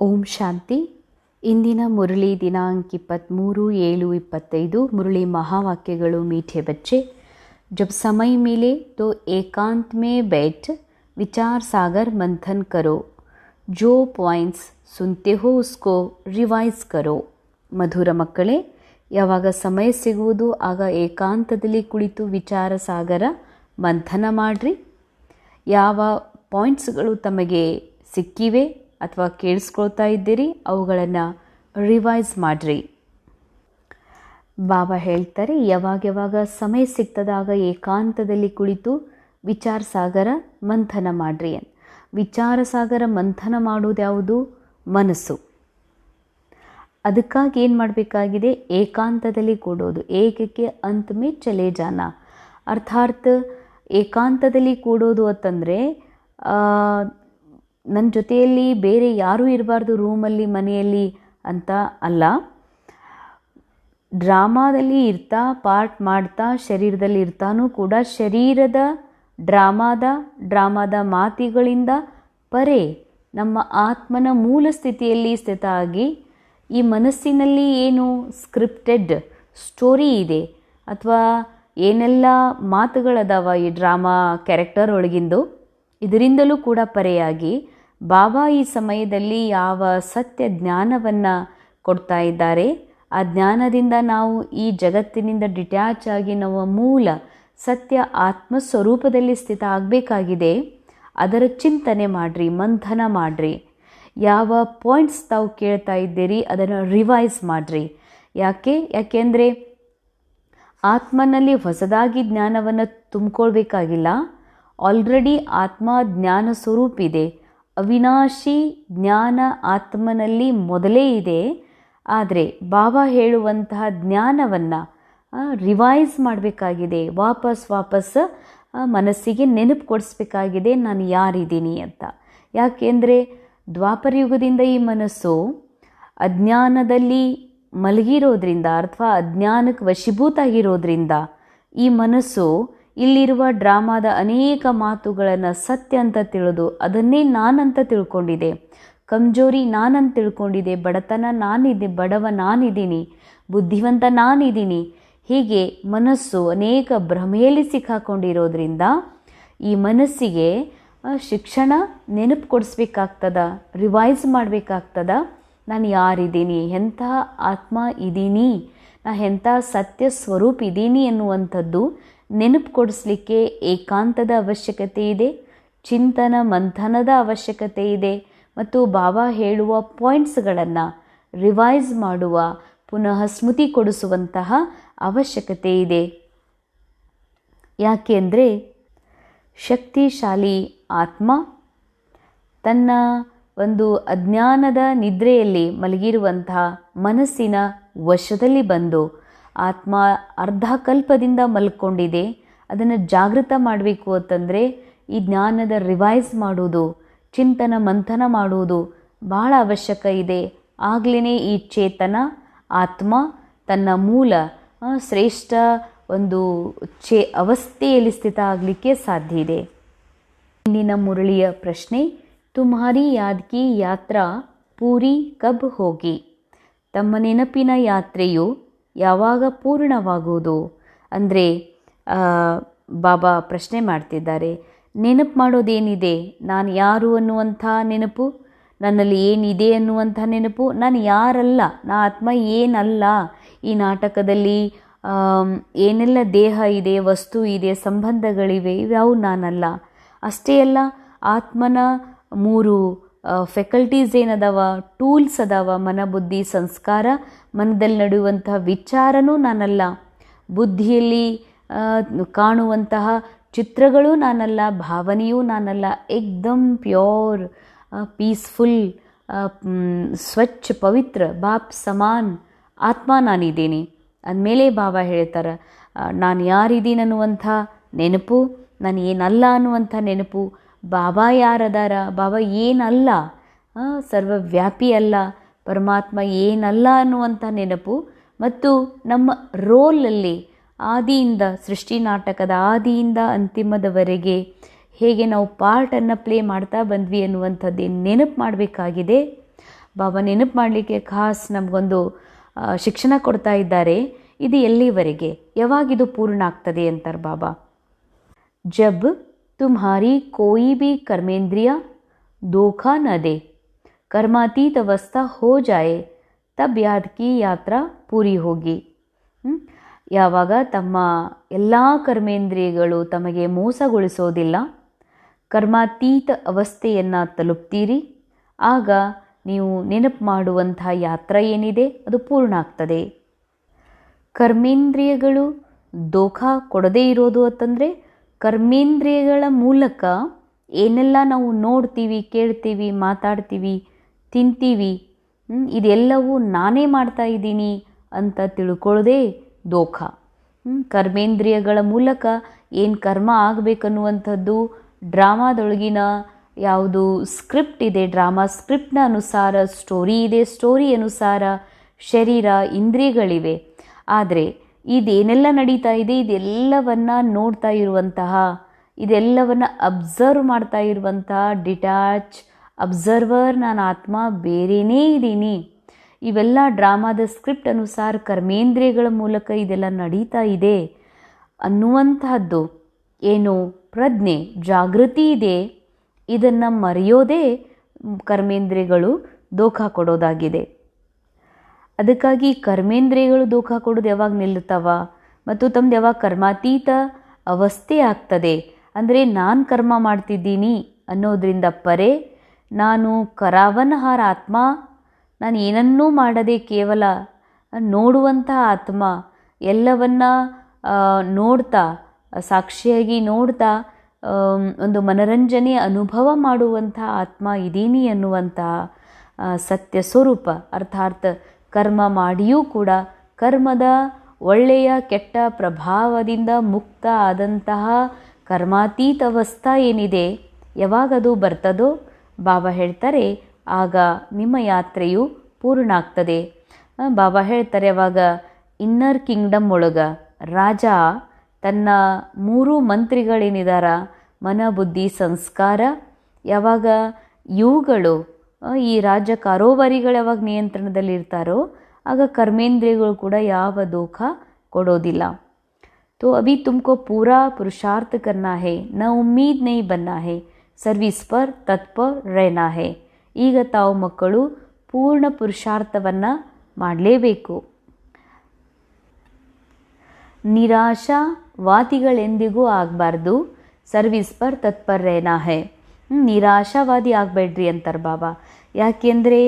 ಓಂ ಶಾಂತಿ. ಇಂದಿನ ಮುರಳಿ ದಿನಾಂಕ 23/7/25. ಮುರಳಿ महावाक्यಗಳು. मीठे बच्चे, जब समय मिले तो एकांत में बैठ विचार सागर मंथन करो. जो पॉइंट्स सुनते हो उसको रिवाइज करो. ಮಧುರ ಮಕ್ಕಳೇ, ಯಾವಾಗ ಸಮಯ ಸಿಗುವುದು ಆಗ ಏಕಾಂತದಲ್ಲಿ ಕುಳಿತು ವಿಚಾರ ಸಾಗರ ಮಂಥನ ಮಾಡಿರಿ. ಯಾವ ಪಾಯಿಂಟ್ಸ್ಗಳು ತಮಗೆ ಸಿಕ್ಕಿವೆ ಅಥವಾ ಕೇಳಿಸ್ಕೊಳ್ತಾ ಇದ್ದೀರಿ ಅವುಗಳನ್ನು ರಿವೈಸ್ ಮಾಡಿರಿ. ಬಾಬಾ ಹೇಳ್ತಾರೆ, ಯಾವಾಗ ಸಮಯ ಸಿಗ್ತದಾಗ ಏಕಾಂತದಲ್ಲಿ ಕುಳಿತು ವಿಚಾರ ಸಾಗರ ಮಂಥನ ಮಾಡಿರಿ. ವಿಚಾರ ಸಾಗರ ಮಂಥನ ಮಾಡೋದು ಯಾವುದು? ಮನಸ್ಸು. ಅದಕ್ಕಾಗಿ ಏನು ಮಾಡಬೇಕಾಗಿದೆ? ಏಕಾಂತದಲ್ಲಿ ಕೂಡೋದು. ಏಕಕ್ಕೆ ಅಂತ ಮೇ ಚಲೇ ಜಾನ. ಅರ್ಥಾತ್ ಏಕಾಂತದಲ್ಲಿ ಕೂಡೋದು ಅಂತಂದರೆ ನನ್ನ ಜೊತೆಯಲ್ಲಿ ಬೇರೆ ಯಾರೂ ಇರಬಾರ್ದು, ರೂಮಲ್ಲಿ ಮನೆಯಲ್ಲಿ ಅಂತ ಅಲ್ಲ. ಡ್ರಾಮಾದಲ್ಲಿ ಇರ್ತಾ ಪಾರ್ಟ್ ಮಾಡ್ತಾ ಶರೀರದಲ್ಲಿ ಇರ್ತಾನೂ ಕೂಡ ಶರೀರದ ಡ್ರಾಮಾದ ಮಾತುಗಳಿಂದ ಪರೆ ನಮ್ಮ ಆತ್ಮನ ಮೂಲ ಸ್ಥಿತಿಯಲ್ಲಿ ಸ್ಥಿತ ಆಗಿ ಈ ಮನಸ್ಸಿನಲ್ಲಿ ಏನು ಸ್ಕ್ರಿಪ್ಟೆಡ್ ಸ್ಟೋರಿ ಇದೆ ಅಥವಾ ಏನೆಲ್ಲ ಮಾತುಗಳದಾವ ಈ ಡ್ರಾಮಾ ಕ್ಯಾರೆಕ್ಟರ್ ಒಳಗಿಂದು, ಇದರಿಂದಲೂ ಕೂಡ ಪರೆಯಾಗಿ ಬಾಬಾ ಈ ಸಮಯದಲ್ಲಿ ಯಾವ ಸತ್ಯ ಜ್ಞಾನವನ್ನು ಕೊಡ್ತಾ ಇದ್ದಾರೆ, ಆ ಜ್ಞಾನದಿಂದ ನಾವು ಈ ಜಗತ್ತಿನಿಂದ ಡಿಟ್ಯಾಚ್ ಆಗಿ ನಮ್ಮ ಮೂಲ ಸತ್ಯ ಆತ್ಮ ಸ್ವರೂಪದಲ್ಲಿ ಸ್ಥಿತ ಆಗಬೇಕಾಗಿದೆ. ಅದರ ಚಿಂತನೆ ಮಾಡಿರಿ, ಮಂಥನ ಮಾಡಿರಿ. ಯಾವ ಪಾಯಿಂಟ್ಸ್ ತಾವು ಕೇಳ್ತಾ ಇದ್ದೀರಿ ಅದನ್ನು ರಿವೈಸ್ ಮಾಡಿರಿ. ಯಾಕೆಂದರೆ ಆತ್ಮನಲ್ಲಿ ಹೊಸದಾಗಿ ಜ್ಞಾನವನ್ನು ತುಂಬಿಕೊಳ್ಬೇಕಾಗಿಲ್ಲ. ಆಲ್ರೆಡಿ ಆತ್ಮ ಜ್ಞಾನ ಸ್ವರೂಪ ಇದೆ. ಅವಿನಾಶಿ ಜ್ಞಾನ ಆತ್ಮನಲ್ಲಿ ಮೊದಲೇ ಇದೆ. ಆದರೆ ಬಾಬಾ ಹೇಳುವಂತಹ ಜ್ಞಾನವನ್ನು ರಿವೈಸ್ ಮಾಡಬೇಕಾಗಿದೆ. ವಾಪಸ್ ಮನಸ್ಸಿಗೆ ನೆನಪು ಕೊಡಿಸ್ಬೇಕಾಗಿದೆ, ನಾನು ಯಾರಿದ್ದೀನಿ ಅಂತ. ಯಾಕೆಂದರೆ ದ್ವಾಪರ ಯುಗದಿಂದ ಈ ಮನಸ್ಸು ಅಜ್ಞಾನದಲ್ಲಿ ಮಲಗಿರೋದ್ರಿಂದ ಅಥವಾ ಅಜ್ಞಾನಕ್ಕೆ ವಶೀಭೂತ ಆಗಿರೋದ್ರಿಂದ ಈ ಮನಸ್ಸು ಇಲ್ಲಿರುವ ಡ್ರಾಮಾದ ಅನೇಕ ಮಾತುಗಳನ್ನು ಸತ್ಯ ಅಂತ ತಿಳಿದು ಅದನ್ನೇ ನಾನಂತ ತಿಳ್ಕೊಂಡಿದೆ. ಕಮ್ಜೋರಿ ನಾನಂತ ತಿಳ್ಕೊಂಡಿದೆ. ಬಡತನ ಬಡವ ನಾನಿದ್ದೀನಿ, ಬುದ್ಧಿವಂತ ನಾನಿದ್ದೀನಿ. ಹೀಗೆ ಮನಸ್ಸು ಅನೇಕ ಭ್ರಮೆಯಲ್ಲಿ ಸಿಕ್ಕಾಕೊಂಡಿರೋದ್ರಿಂದ ಈ ಮನಸ್ಸಿಗೆ ಶಿಕ್ಷಣ ನೆನಪು ಕೊಡಿಸ್ಬೇಕಾಗ್ತದ, ರಿವೈಸ್ ಮಾಡಬೇಕಾಗ್ತದ. ನಾನು ಯಾರಿದ್ದೀನಿ, ಎಂಥ ಆತ್ಮ ಇದ್ದೀನಿ, ಎಂಥ ಸತ್ಯ ಸ್ವರೂಪ ಇದ್ದೀನಿ ಎನ್ನುವಂಥದ್ದು ನೆನಪು ಕೊಡಿಸ್ಲಿಕ್ಕೆ ಏಕಾಂತದ ಅವಶ್ಯಕತೆ ಇದೆ, ಚಿಂತನ ಮಂಥನದ ಅವಶ್ಯಕತೆ ಇದೆ ಮತ್ತು ಬಾಬಾ ಹೇಳುವ ಪಾಯಿಂಟ್ಸ್ಗಳನ್ನು ರಿವೈಸ್ ಮಾಡುವ, ಪುನಃ ಸ್ಮೃತಿ ಕೊಡಿಸುವಂತಹ ಅವಶ್ಯಕತೆ ಇದೆ. ಯಾಕೆಂದರೆ ಶಕ್ತಿಶಾಲಿ ಆತ್ಮ ತನ್ನ ಒಂದು ಅಜ್ಞಾನದ ನಿದ್ರೆಯಲ್ಲಿ ಮಲಗಿರುವಂತಹ ಮನಸ್ಸಿನ ವಶದಲ್ಲಿ ಬಂದು ಆತ್ಮ ಅರ್ಧ ಕಲ್ಪದಿಂದ ಮಲ್ಕೊಂಡಿದೆ. ಅದನ್ನು ಜಾಗೃತ ಮಾಡಬೇಕು ಅಂತಂದರೆ ಈ ಜ್ಞಾನದ ರಿವೈಸ್ ಮಾಡುವುದು, ಚಿಂತನ ಮಂಥನ ಮಾಡುವುದು ಬಹಳ ಅವಶ್ಯಕ ಇದೆ. ಆಗಲೇ ಈ ಚೇತನ ಆತ್ಮ ತನ್ನ ಮೂಲ ಶ್ರೇಷ್ಠ ಒಂದು ಅವಸ್ಥೆಯಲ್ಲಿ ಸ್ಥಿತ ಆಗಲಿಕ್ಕೆ ಸಾಧ್ಯ ಇದೆ. ಇಂದಿನ ಮುರಳಿಯ ಪ್ರಶ್ನೆ, ತುಮ್ಹಾರಿ ಯಾದ್ ಕಿ ಯಾತ್ರಾ ಪೂರಿ ಕಬ್ ಹೋಗಿ? ತಮ್ಮ ನೆನಪಿನ ಯಾತ್ರೆಯು ಯಾವಾಗ ಪೂರ್ಣವಾಗುವುದು? ಅಂದರೆ ಬಾಬಾ ಪ್ರಶ್ನೆ ಮಾಡ್ತಿದ್ದಾರೆ, ನೆನಪು ಮಾಡೋದೇನಿದೆ? ನಾನು ಯಾರು ಅನ್ನುವಂಥ ನೆನಪು, ನನ್ನಲ್ಲಿ ಏನಿದೆ ಅನ್ನುವಂಥ ನೆನಪು, ನಾನು ಯಾರಲ್ಲ, ನಾ ಆತ್ಮ ಏನಲ್ಲ. ಈ ನಾಟಕದಲ್ಲಿ ಏನೆಲ್ಲ ದೇಹ ಇದೆ, ವಸ್ತು ಇದೆ, ಸಂಬಂಧಗಳಿವೆ, ಇವ್ಯಾವು ನಾನಲ್ಲ. ಅಷ್ಟೇ ಅಲ್ಲ, ಆತ್ಮನ 3 ಫೆಕಲ್ಟೀಸ್ ಏನದಾವ, ಟೂಲ್ಸ್ ಅದಾವ, ಮನ ಬುದ್ಧಿ ಸಂಸ್ಕಾರ. ಮನದಲ್ಲಿ ನಡೆಯುವಂತಹ ವಿಚಾರನೂ ನಾನಲ್ಲ, ಬುದ್ಧಿಯಲ್ಲಿ ಕಾಣುವಂತಹ ಚಿತ್ರಗಳು ನಾನಲ್ಲ, ಭಾವನೆಯೂ ನಾನಲ್ಲ. ಏಕ್ದಮ್ ಪ್ಯೂರ್, ಪೀಸ್ಫುಲ್, ಸ್ವಚ್ಛ, ಪವಿತ್ರ, ಬಾಪ್ ಸಮಾನ್ ಆತ್ಮ ನಾನಿದ್ದೀನಿ. ಅಂದಮೇಲೆ ಬಾಬಾ ಹೇಳ್ತಾರೆ, ನಾನು ಯಾರಿದ್ದೀನಿ ಅನ್ನುವಂಥ ನೆನಪು, ನಾನು ಏನಲ್ಲ ಅನ್ನುವಂಥ ನೆನಪು, ಬಾಬಾ ಯಾರದಾರ, ಬಾಬಾ ಏನಲ್ಲ, ಸರ್ವವ್ಯಾಪಿ ಅಲ್ಲ, ಪರಮಾತ್ಮ ಏನಲ್ಲ ಅನ್ನುವಂಥ ನೆನಪು ಮತ್ತು ನಮ್ಮ ರೋಲಲ್ಲಿ ಆದಿಯಿಂದ, ಸೃಷ್ಟಿ ನಾಟಕದ ಆದಿಯಿಂದ ಅಂತಿಮದವರೆಗೆ ಹೇಗೆ ನಾವು ಪಾರ್ಟನ್ನು ಪ್ಲೇ ಮಾಡ್ತಾ ಬಂದ್ವಿ ಅನ್ನುವಂಥದ್ದು ನೆನಪು ಮಾಡಬೇಕಾಗಿದೆ. ಬಾಬಾ ನೆನಪು ಮಾಡಲಿಕ್ಕೆ ಖಾಸ್ ನಮಗೊಂದು ಶಿಕ್ಷಣ ಕೊಡ್ತಾ ಇದ್ದಾರೆ. ಇದು ಎಲ್ಲಿವರೆಗೆ, ಯಾವಾಗಿದು ಪೂರ್ಣ ಆಗ್ತದೆ ಅಂತಾರೆ ಬಾಬಾ. ಜಬ್ ತುಮ್ಹಾರಿ ಕೋಯಿ ಭಿ ಕರ್ಮೇಂದ್ರಿಯ ಧೋಖಾ ನ ದೇ, ಕರ್ಮಾತೀತ ಅವಸ್ಥಾ ಹೋ ಜಾಯೆ, ತಬ್ ಯಾದ್ ಕಿ ಯಾತ್ರಾ ಪೂರಿ ಹೋಗಿ. ಯಾವಾಗ ತಮ್ಮ ಎಲ್ಲ ಕರ್ಮೇಂದ್ರಿಯಗಳು ತಮಗೆ ಮೋಸಗೊಳಿಸೋದಿಲ್ಲ, ಕರ್ಮಾತೀತ ಅವಸ್ಥೆಯನ್ನು ತಲುಪ್ತೀರಿ, ಆಗ ನೀವು ನೆನಪು ಮಾಡುವಂಥ ಯಾತ್ರೆ ಏನಿದೆ ಅದು ಪೂರ್ಣ ಆಗ್ತದೆ. ಕರ್ಮೇಂದ್ರಿಯಗಳು ದೋಖಾ ಕೊಡದೇ ಇರೋದು ಅಂತಂದರೆ, ಕರ್ಮೇಂದ್ರಿಯಗಳ ಮೂಲಕ ಏನೆಲ್ಲ ನಾವು ನೋಡ್ತೀವಿ, ಕೇಳ್ತೀವಿ, ಮಾತಾಡ್ತೀವಿ, ತಿಂತೀವಿ, ಇದೆಲ್ಲವೂ ನಾನೇ ಮಾಡ್ತಾ ಇದ್ದೀನಿ ಅಂತ ತಿಳ್ಕೊಳ್ಳೋದೇ ದೋಖಾ. ಕರ್ಮೇಂದ್ರಿಯಗಳ ಮೂಲಕ ಏನು ಕರ್ಮ ಆಗಬೇಕನ್ನುವಂಥದ್ದು ಡ್ರಾಮಾದೊಳಗಿನ ಯಾವುದು ಸ್ಕ್ರಿಪ್ಟ್ ಇದೆ, ಡ್ರಾಮಾ ಸ್ಕ್ರಿಪ್ಟ್ನ ಅನುಸಾರ ಸ್ಟೋರಿ ಇದೆ, ಸ್ಟೋರಿ ಅನುಸಾರ ಶರೀರ ಇಂದ್ರಿಯಗಳಿವೆ. ಆದರೆ ಇದೇನೆಲ್ಲ ನಡೀತಾ ಇದೆ ಇದೆಲ್ಲವನ್ನು ನೋಡ್ತಾ ಇರುವಂತಹ, ಇದೆಲ್ಲವನ್ನು ಅಬ್ಸರ್ವ್ ಮಾಡ್ತಾ ಇರುವಂತಹ ಡಿಟ್ಯಾಚ್ ಅಬ್ಸರ್ವರ್ ನಾನು ಆತ್ಮ ಬೇರೆಯೇ ಇದ್ದೀನಿ. ಇವೆಲ್ಲ ಡ್ರಾಮಾದ ಸ್ಕ್ರಿಪ್ಟ್ ಅನುಸಾರ ಕರ್ಮೇಂದ್ರಿಯಗಳ ಮೂಲಕ ಇದೆಲ್ಲ ನಡೀತಾ ಇದೆ ಅನ್ನುವಂತಹದ್ದು ಏನು ಪ್ರಜ್ಞೆ ಜಾಗೃತಿ ಇದೆ, ಇದನ್ನು ಮರೆಯೋದೇ ಕರ್ಮೇಂದ್ರಿಯಗಳು ದೋಖಾ ಕೊಡೋದಾಗಿದೆ. ಅದಕ್ಕಾಗಿ ಕರ್ಮೇಂದ್ರಿಯಗಳು ದೋಖಾ ಕೊಡೋದು ಯಾವಾಗ ನಿಲ್ಲುತ್ತವ ಮತ್ತು ತಮ್ಮದು ಯಾವಾಗ ಕರ್ಮಾತೀತ ಅವಸ್ಥೆ ಆಗ್ತದೆ, ಅಂದರೆ ನಾನು ಕರ್ಮ ಮಾಡ್ತಿದ್ದೀನಿ ಅನ್ನೋದರಿಂದ ಪರೆ ನಾನು ಕರಾವನಹಾರ ಆತ್ಮ, ನಾನು ಏನನ್ನೂ ಮಾಡದೆ ಕೇವಲ ನೋಡುವಂತಹ ಆತ್ಮ, ಎಲ್ಲವನ್ನ ನೋಡ್ತಾ ಸಾಕ್ಷಿಯಾಗಿ ನೋಡ್ತಾ ಒಂದು ಮನರಂಜನೆ ಅನುಭವ ಮಾಡುವಂಥ ಆತ್ಮ ಇದ್ದೀನಿ ಅನ್ನುವಂತಹ ಸತ್ಯ ಸ್ವರೂಪ, ಅರ್ಥಾತ್ ಕರ್ಮ ಮಾಡಿಯೂ ಕೂಡ ಕರ್ಮದ ಒಳ್ಳೆಯ ಕೆಟ್ಟ ಪ್ರಭಾವದಿಂದ ಮುಕ್ತ ಆದಂತಹ ಕರ್ಮಾತೀತ ಅವಸ್ಥಾ ಏನಿದೆ, ಯಾವಾಗದು ಬರ್ತದೋ ಬಾಬಾ ಹೇಳ್ತಾರೆ ಆಗ ನಿಮ್ಮ ಯಾತ್ರೆಯು ಪೂರ್ಣ ಆಗ್ತದೆ. ಬಾಬಾ ಹೇಳ್ತಾರೆ ಅವಾಗ ಇನ್ನರ್ ಕಿಂಗ್ಡಮ್ ಒಳಗೆ ರಾಜ ತನ್ನ 3 ಮಂತ್ರಿಗಳೇನಿದಾರ ಮನ ಬುದ್ಧಿ ಸಂಸ್ಕಾರ, ಯಾವಾಗ ಇವುಗಳು ಈ ರಾಜ್ಯ ಕಾರೋಬಾರಿಗಳು ಯಾವಾಗ ನಿಯಂತ್ರಣದಲ್ಲಿರ್ತಾರೋ ಆಗ ಕರ್ಮೇಂದ್ರಿಯಗಳು ಕೂಡ ಯಾವ ದೋಖಾ ಕೊಡೋದಿಲ್ಲ. तो अभी तुमको पूरा पुरुषार्थ करना है, न उम्मीद नहीं बनना है, सर्विस पर तत्पर रहना है. ಈಗ ತಾವು ಮಕ್ಕಳು ಪೂರ್ಣ ಪುರುಷಾರ್ಥವನ್ನು ಮಾಡಲೇಬೇಕು. ನಿರಾಶಾವಾದಿಗಳೆಂದಿಗೂ ಆಗಬಾರ್ದು, ಸರ್ವಿಸ್ ಪರ್ ತತ್ಪರ್ ರೇನಾ ಹೇ. ನಿರಾಶಾವಾದಿ ಆಗಬೇಡ್ರಿ ಅಂತಾರೆ ಬಾಬಾ. ಯಾಕೆಂದರೆ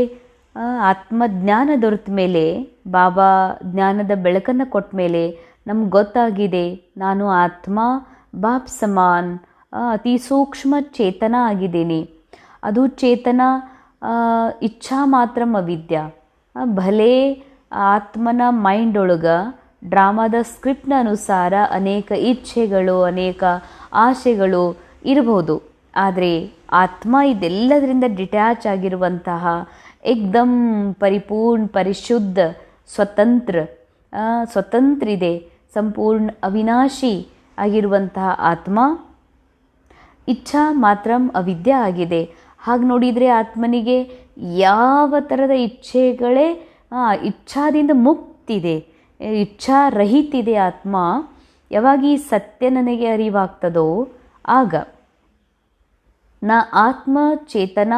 ಆತ್ಮಜ್ಞಾನ ದೊರೆತ ಮೇಲೆ, ಬಾಬಾ ಜ್ಞಾನದ ಬೆಳಕನ್ನು ಕೊಟ್ಟ ಮೇಲೆ ನಮ್ಗೆ ಗೊತ್ತಾಗಿದೆ ನಾನು ಆತ್ಮ ಬಾಪ್ ಸಮಾನ್ ಅತಿ ಸೂಕ್ಷ್ಮ ಚೇತನ ಆಗಿದ್ದೀನಿ. ಅದು ಚೇತನ ಇಚ್ಛಾ ಮಾತ್ರ ಅವಿದ್ಯ. ಭಲೇ ಆತ್ಮನ ಮೈಂಡ್ ಒಳಗೆ ಡ್ರಾಮಾದ ಸ್ಕ್ರಿಪ್ಟ್ನ ಅನುಸಾರ ಅನೇಕ ಇಚ್ಛೆಗಳು, ಅನೇಕ ಆಸೆಗಳು ಇರಬಹುದು. ಆದರೆ ಆತ್ಮ ಇದೆಲ್ಲದರಿಂದ ಡಿಟ್ಯಾಚ್ ಆಗಿರುವಂತಹ ಏಕ್ದಮ್ ಪರಿಪೂರ್ಣ ಪರಿಶುದ್ಧ ಸ್ವತಂತ್ರ ಇದೆ, ಸಂಪೂರ್ಣ ಅವಿನಾಶಿ ಆಗಿರುವಂತಹ ಆತ್ಮ ಇಚ್ಛಾ ಮಾತ್ರ ಅವಿದ್ಯ ಆಗಿದೆ. ಹಾಗೆ ನೋಡಿದರೆ ಆತ್ಮನಿಗೆ ಯಾವ ಥರದ ಇಚ್ಛೆಗಳೇ ಇಚ್ಛಾದಿಂದ ಮುಕ್ತಿದೆ, ಇಚ್ಛಾರಹಿತಿದೆ ಆತ್ಮ. ಯಾವಾಗ ಈ ಸತ್ಯ ನನಗೆ ಅರಿವಾಗ್ತದೋ ಆಗ ನಾ ಆತ್ಮ ಚೇತನ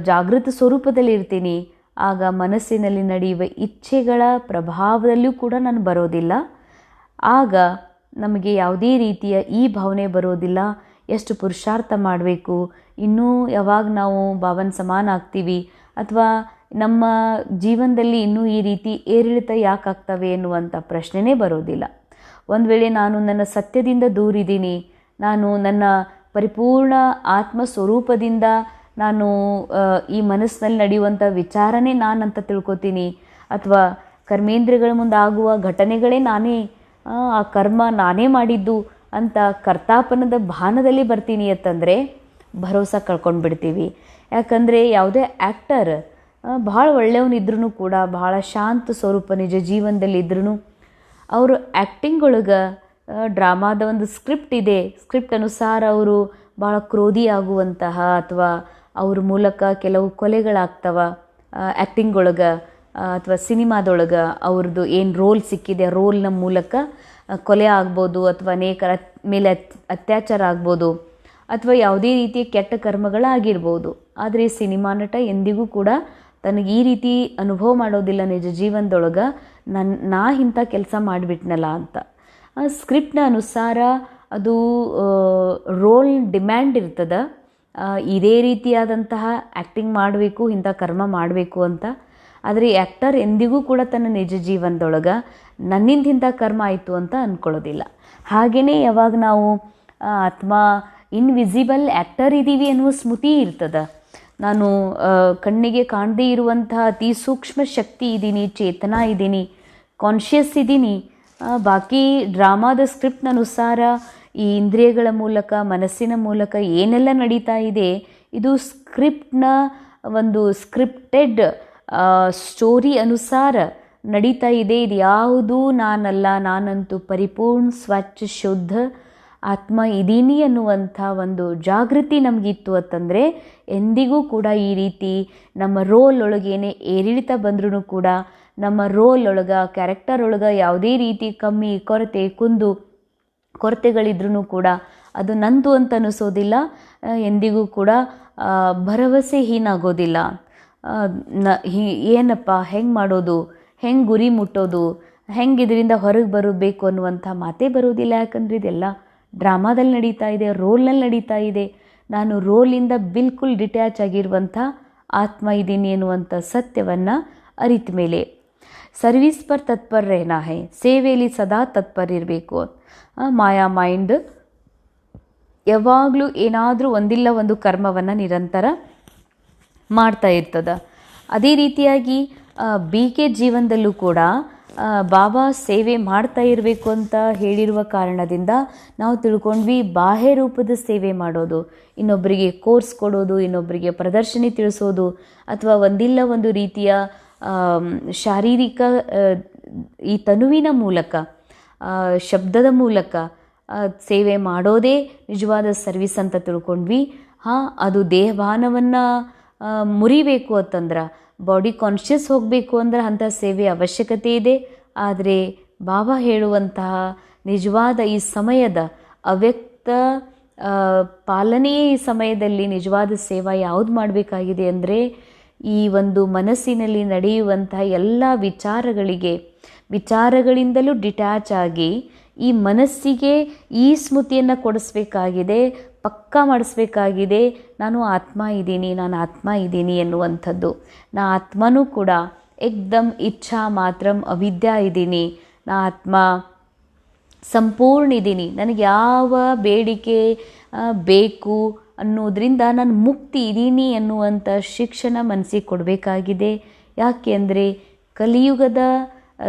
ಜಾಗೃತ ಸ್ವರೂಪದಲ್ಲಿರ್ತೀನಿ. ಆಗ ಮನಸ್ಸಿನಲ್ಲಿ ನಡೆಯುವ ಇಚ್ಛೆಗಳ ಪ್ರಭಾವದಲ್ಲೂ ಕೂಡ ನಾನು ಬರೋದಿಲ್ಲ. ಆಗ ನಮಗೆ ಯಾವುದೇ ರೀತಿಯ ಈ ಭಾವನೆ ಬರೋದಿಲ್ಲ, ಎಷ್ಟು ಪುರುಷಾರ್ಥ ಮಾಡಬೇಕು, ಇನ್ನೂ ಯಾವಾಗ ನಾವು ಬಾಬನ ಸಮಾನ ಆಗ್ತೀವಿ, ಅಥವಾ ನಮ್ಮ ಜೀವನದಲ್ಲಿ ಇನ್ನೂ ಈ ರೀತಿ ಏರಿಳಿತ ಯಾಕೆ ಆಗ್ತವೆ ಎನ್ನುವಂಥ ಪ್ರಶ್ನೆನೇ ಬರೋದಿಲ್ಲ. ಒಂದು ವೇಳೆ ನಾನು ನನ್ನ ಸತ್ಯದಿಂದ ದೂರಿದ್ದೀನಿ, ನಾನು ನನ್ನ ಪರಿಪೂರ್ಣ ಆತ್ಮ ಸ್ವರೂಪದಿಂದ ನಾನು ಈ ಮನಸ್ಸಿನಲ್ಲಿ ನಡೆಯುವಂಥ ವಿಚಾರನೇ ನಾನಂತ ತಿಳ್ಕೊತೀನಿ, ಅಥವಾ ಕರ್ಮೇಂದ್ರಿಯಗಳ ಮುಂದೆ ಆಗುವ ಘಟನೆಗಳೇ ನಾನೇ, ಆ ಕರ್ಮ ನಾನೇ ಮಾಡಿದ್ದು ಅಂತ ಕರ್ತಾಪನದ ಭಾನದಲ್ಲಿ ಬರ್ತೀನಿ ಅಂತಂದರೆ ಭರೋಸಾ ಕಳ್ಕೊಂಡು ಬಿಡ್ತೀವಿ. ಯಾಕಂದರೆ ಯಾವುದೇ ಆ್ಯಕ್ಟರ್ ಭಾಳ ಒಳ್ಳೆಯವನಿದ್ರೂ ಕೂಡ, ಭಾಳ ಶಾಂತ ಸ್ವರೂಪ ನಿಜ ಜೀವನದಲ್ಲಿದ್ರೂ ಅವರು ಆ್ಯಕ್ಟಿಂಗ್ ಒಳಗೆ ಡ್ರಾಮಾದ ಒಂದು ಸ್ಕ್ರಿಪ್ಟ್ ಇದೆ, ಸ್ಕ್ರಿಪ್ಟ್ ಅನುಸಾರ ಅವರು ಭಾಳ ಕ್ರೋಧಿ ಆಗುವಂತಹ, ಅಥವಾ ಅವ್ರ ಮೂಲಕ ಕೆಲವು ಕೊಲೆಗಳಾಗ್ತವ, ಆ್ಯಕ್ಟಿಂಗ್ ಒಳಗೆ ಅಥವಾ ಸಿನಿಮಾದೊಳಗೆ ಅವ್ರದ್ದು ಏನು ರೋಲ್ ಸಿಕ್ಕಿದೆ ರೋಲ್ನ ಮೂಲಕ ಕೊಲೆ ಆಗ್ಬೋದು ಅಥವಾ ಅನೇಕರ ಮೇಲೆ ಅತ್ಯಾಚಾರ ಆಗ್ಬೋದು ಅಥವಾ ಯಾವುದೇ ರೀತಿಯ ಕೆಟ್ಟ ಕರ್ಮಗಳಾಗಿರ್ಬೋದು. ಆದರೆ ಸಿನಿಮಾ ನಟ ಎಂದಿಗೂ ಕೂಡ ತನಗೆ ಈ ರೀತಿ ಅನುಭವ ಮಾಡೋದಿಲ್ಲ ನಿಜ ಜೀವನದೊಳಗೆ, ನಾ ಇಂಥ ಕೆಲಸ ಮಾಡಿಬಿಟ್ನಲ್ಲ ಅಂತ. ಸ್ಕ್ರಿಪ್ಟ್ನ ಅನುಸಾರ ಅದು ರೋಲ್ ಡಿಮ್ಯಾಂಡ್ ಇರ್ತದೆ, ಇದೇ ರೀತಿಯಾದಂತಹ ಆ್ಯಕ್ಟಿಂಗ್ ಮಾಡಬೇಕು, ಇಂಥ ಕರ್ಮ ಮಾಡಬೇಕು ಅಂತ. ಆದರೆ ಆ್ಯಕ್ಟರ್ ಎಂದಿಗೂ ಕೂಡ ತನ್ನ ನಿಜ ಜೀವನದೊಳಗೆ ನನ್ನಿಂದ ಇಂಥ ಕರ್ಮ ಆಯಿತು ಅಂತ ಅಂದ್ಕೊಳ್ಳೋದಿಲ್ಲ. ಹಾಗೆಯೇ ಯಾವಾಗ ನಾವು ಆತ್ಮ ಇನ್ವಿಸಿಬಲ್ ಆ್ಯಕ್ಟರ್ ಇದ್ದೀವಿ ಅನ್ನುವ ಸ್ಮೃತಿ ಇರ್ತದೆ, ನಾನು ಕಣ್ಣಿಗೆ ಕಾಣದೇ ಇರುವಂತಹ ಅತಿ ಸೂಕ್ಷ್ಮ ಶಕ್ತಿ ಇದ್ದೀನಿ, ಚೇತನ ಇದ್ದೀನಿ, ಕಾನ್ಷಿಯಸ್ ಇದ್ದೀನಿ. ಬಾಕಿ ಡ್ರಾಮಾದ ಸ್ಕ್ರಿಪ್ಟ್ನ ಅನುಸಾರ ಈ ಇಂದ್ರಿಯಗಳ ಮೂಲಕ ಮನಸ್ಸಿನ ಮೂಲಕ ಏನೆಲ್ಲ ನಡೀತಾ ಇದೆ ಇದು ಸ್ಕ್ರಿಪ್ಟ್ನ ಒಂದು ಸ್ಕ್ರಿಪ್ಟೆಡ್ ಸ್ಟೋರಿ ಅನುಸಾರ ನಡೀತಾ ಇದೆ. ಇದು ಯಾವುದೂ ನಾನಲ್ಲ, ನಾನಂತೂ ಪರಿಪೂರ್ಣ ಸ್ವಚ್ಛ ಶುದ್ಧ ಆತ್ಮ ಇದ್ದೀನಿ ಅನ್ನುವಂಥ ಒಂದು ಜಾಗೃತಿ ನಮಗಿತ್ತು ಅಂತಂದರೆ ಎಂದಿಗೂ ಕೂಡ ಈ ರೀತಿ ನಮ್ಮ ರೋಲ್ ಒಳಗೇನೆ ಏರಿಳಿತ ಬಂದ್ರೂ ಕೂಡ ನಮ್ಮ ರೋಲ್ ಒಳಗೆ ಕ್ಯಾರೆಕ್ಟರ್ ಒಳಗೆ ಯಾವುದೇ ರೀತಿ ಕಮ್ಮಿ ಕೊರತೆ ಕೊರತೆಗಳಿದ್ರೂ ಕೂಡ ಅದು ನಂದು ಅಂತ ಅನಿಸೋದಿಲ್ಲ, ಎಂದಿಗೂ ಕೂಡ ಭರವಸೆಹೀನಾಗೋದಿಲ್ಲ. ಏನಪ್ಪ ಹೆಂಗೆ ಮಾಡೋದು, ಹೆಂಗೆ ಗುರಿ ಮುಟ್ಟೋದು, ಹೆಂಗೆ ಇದರಿಂದ ಹೊರಗೆ ಬರಬೇಕು ಅನ್ನುವಂಥ ಮಾತೇ ಬರೋದಿಲ್ಲ. ಯಾಕಂದರೆ ಇದೆಲ್ಲ ಡ್ರಾಮಾದಲ್ಲಿ ನಡೀತಾ ಇದೆ, ರೋಲ್ನಲ್ಲಿ ನಡೀತಾ ಇದೆ. ನಾನು ರೋಲಿಂದ ಬಿಲ್ಕುಲ್ ಡಿಟ್ಯಾಚ್ ಆಗಿರುವಂಥ ಆತ್ಮ ಇದ್ದೀನಿ ಎನ್ನುವಂಥ ಸತ್ಯವನ್ನು ಅರಿತ ಮೇಲೆ ಸರ್ವಿಸ್ ಪರ್ ತತ್ಪರ ರೆಹನಾ ಹೈ, ಸೇವೆಯಲ್ಲಿ ಸದಾ ತತ್ಪರ ಇರಬೇಕು. ಮಾಯಾ ಮೈಂಡ್ ಯಾವಾಗಲೂ ಏನಾದರೂ ಒಂದಿಲ್ಲ ಒಂದು ಕರ್ಮವನ್ನು ನಿರಂತರ ಮಾಡ್ತಾ ಇರ್ತದೆ. ಅದೇ ರೀತಿಯಾಗಿ BK ಜೀವನದಲ್ಲೂ ಕೂಡ ಬಾಬಾ ಸೇವೆ ಮಾಡ್ತಾ ಇರಬೇಕು ಅಂತ ಹೇಳಿರುವ ಕಾರಣದಿಂದ ನಾವು ತಿಳ್ಕೊಂಡ್ವಿ, ಬಾಹ್ಯ ರೂಪದ ಸೇವೆ ಮಾಡೋದು, ಇನ್ನೊಬ್ಬರಿಗೆ ಕೋರ್ಸ್ ಕೊಡೋದು, ಇನ್ನೊಬ್ಬರಿಗೆ ಪ್ರದರ್ಶನಿ ತಿಳಿಸೋದು ಅಥವಾ ಒಂದಿಲ್ಲ ಒಂದು ರೀತಿಯ ಶಾರೀರಿಕ ಈ ತನುವಿನ ಮೂಲಕ ಶಬ್ದದ ಮೂಲಕ ಸೇವೆ ಮಾಡೋದೇ ನಿಜವಾದ ಸರ್ವಿಸ್ ಅಂತ ತಿಳ್ಕೊಂಡ್ವಿ. ಅದು ದೇಹಭಾನವನ್ನು ಮುರಿಬೇಕು ಅಂತಂದ್ರೆ, ಬಾಡಿ ಕಾನ್ಷಿಯಸ್ ಹೋಗಬೇಕು ಅಂದ್ರೆ ಅಂಥ ಸೇವೆ ಅವಶ್ಯಕತೆ ಇದೆ. ಆದರೆ ಬಾಬಾ ಹೇಳುವಂತಹ ನಿಜವಾದ ಈ ಸಮಯದ ಅವ್ಯಕ್ತ ಪಾಲನೆಯೇ ಈ ಸಮಯದಲ್ಲಿ ನಿಜವಾದ ಸೇವಾ ಯಾವುದು ಮಾಡಬೇಕಾಗಿದೆ ಅಂದರೆ ಈ ಒಂದು ಮನಸ್ಸಿನಲ್ಲಿ ನಡೆಯುವಂತಹ ಎಲ್ಲ ವಿಚಾರಗಳಿಂದಲೂ ಡಿಟ್ಯಾಚ್ ಆಗಿ ಈ ಮನಸ್ಸಿಗೆ ಈ ಸ್ಮೃತಿಯನ್ನು ಕೊಡಿಸ್ಬೇಕಾಗಿದೆ, ಪಕ್ಕಾ ಮಾಡಿಸ್ಬೇಕಾಗಿದೆ. ನಾನು ಆತ್ಮ ಇದ್ದೀನಿ ಎನ್ನುವಂಥದ್ದು. ನಾ ಆತ್ಮನೂ ಕೂಡ ಏಕ್ದಮ್ ಇಚ್ಛಾ ಮಾತ್ರಂ ಅವಿದ್ಯಾ ಇದ್ದೀನಿ, ನಾ ಆತ್ಮ ಸಂಪೂರ್ಣ ಇದ್ದೀನಿ, ನನಗೆ ಯಾವ ಬೇಡಿಕೆ ಬೇಕು ಅನ್ನೋದ್ರಿಂದ ನಾನು ಮುಕ್ತಿ ಇದ್ದೀನಿ ಎನ್ನುವಂಥ ಶಿಕ್ಷಣ ಮನಸ್ಸಿಗೆ ಕೊಡಬೇಕಾಗಿದೆ. ಯಾಕೆ ಅಂದರೆ ಕಲಿಯುಗದ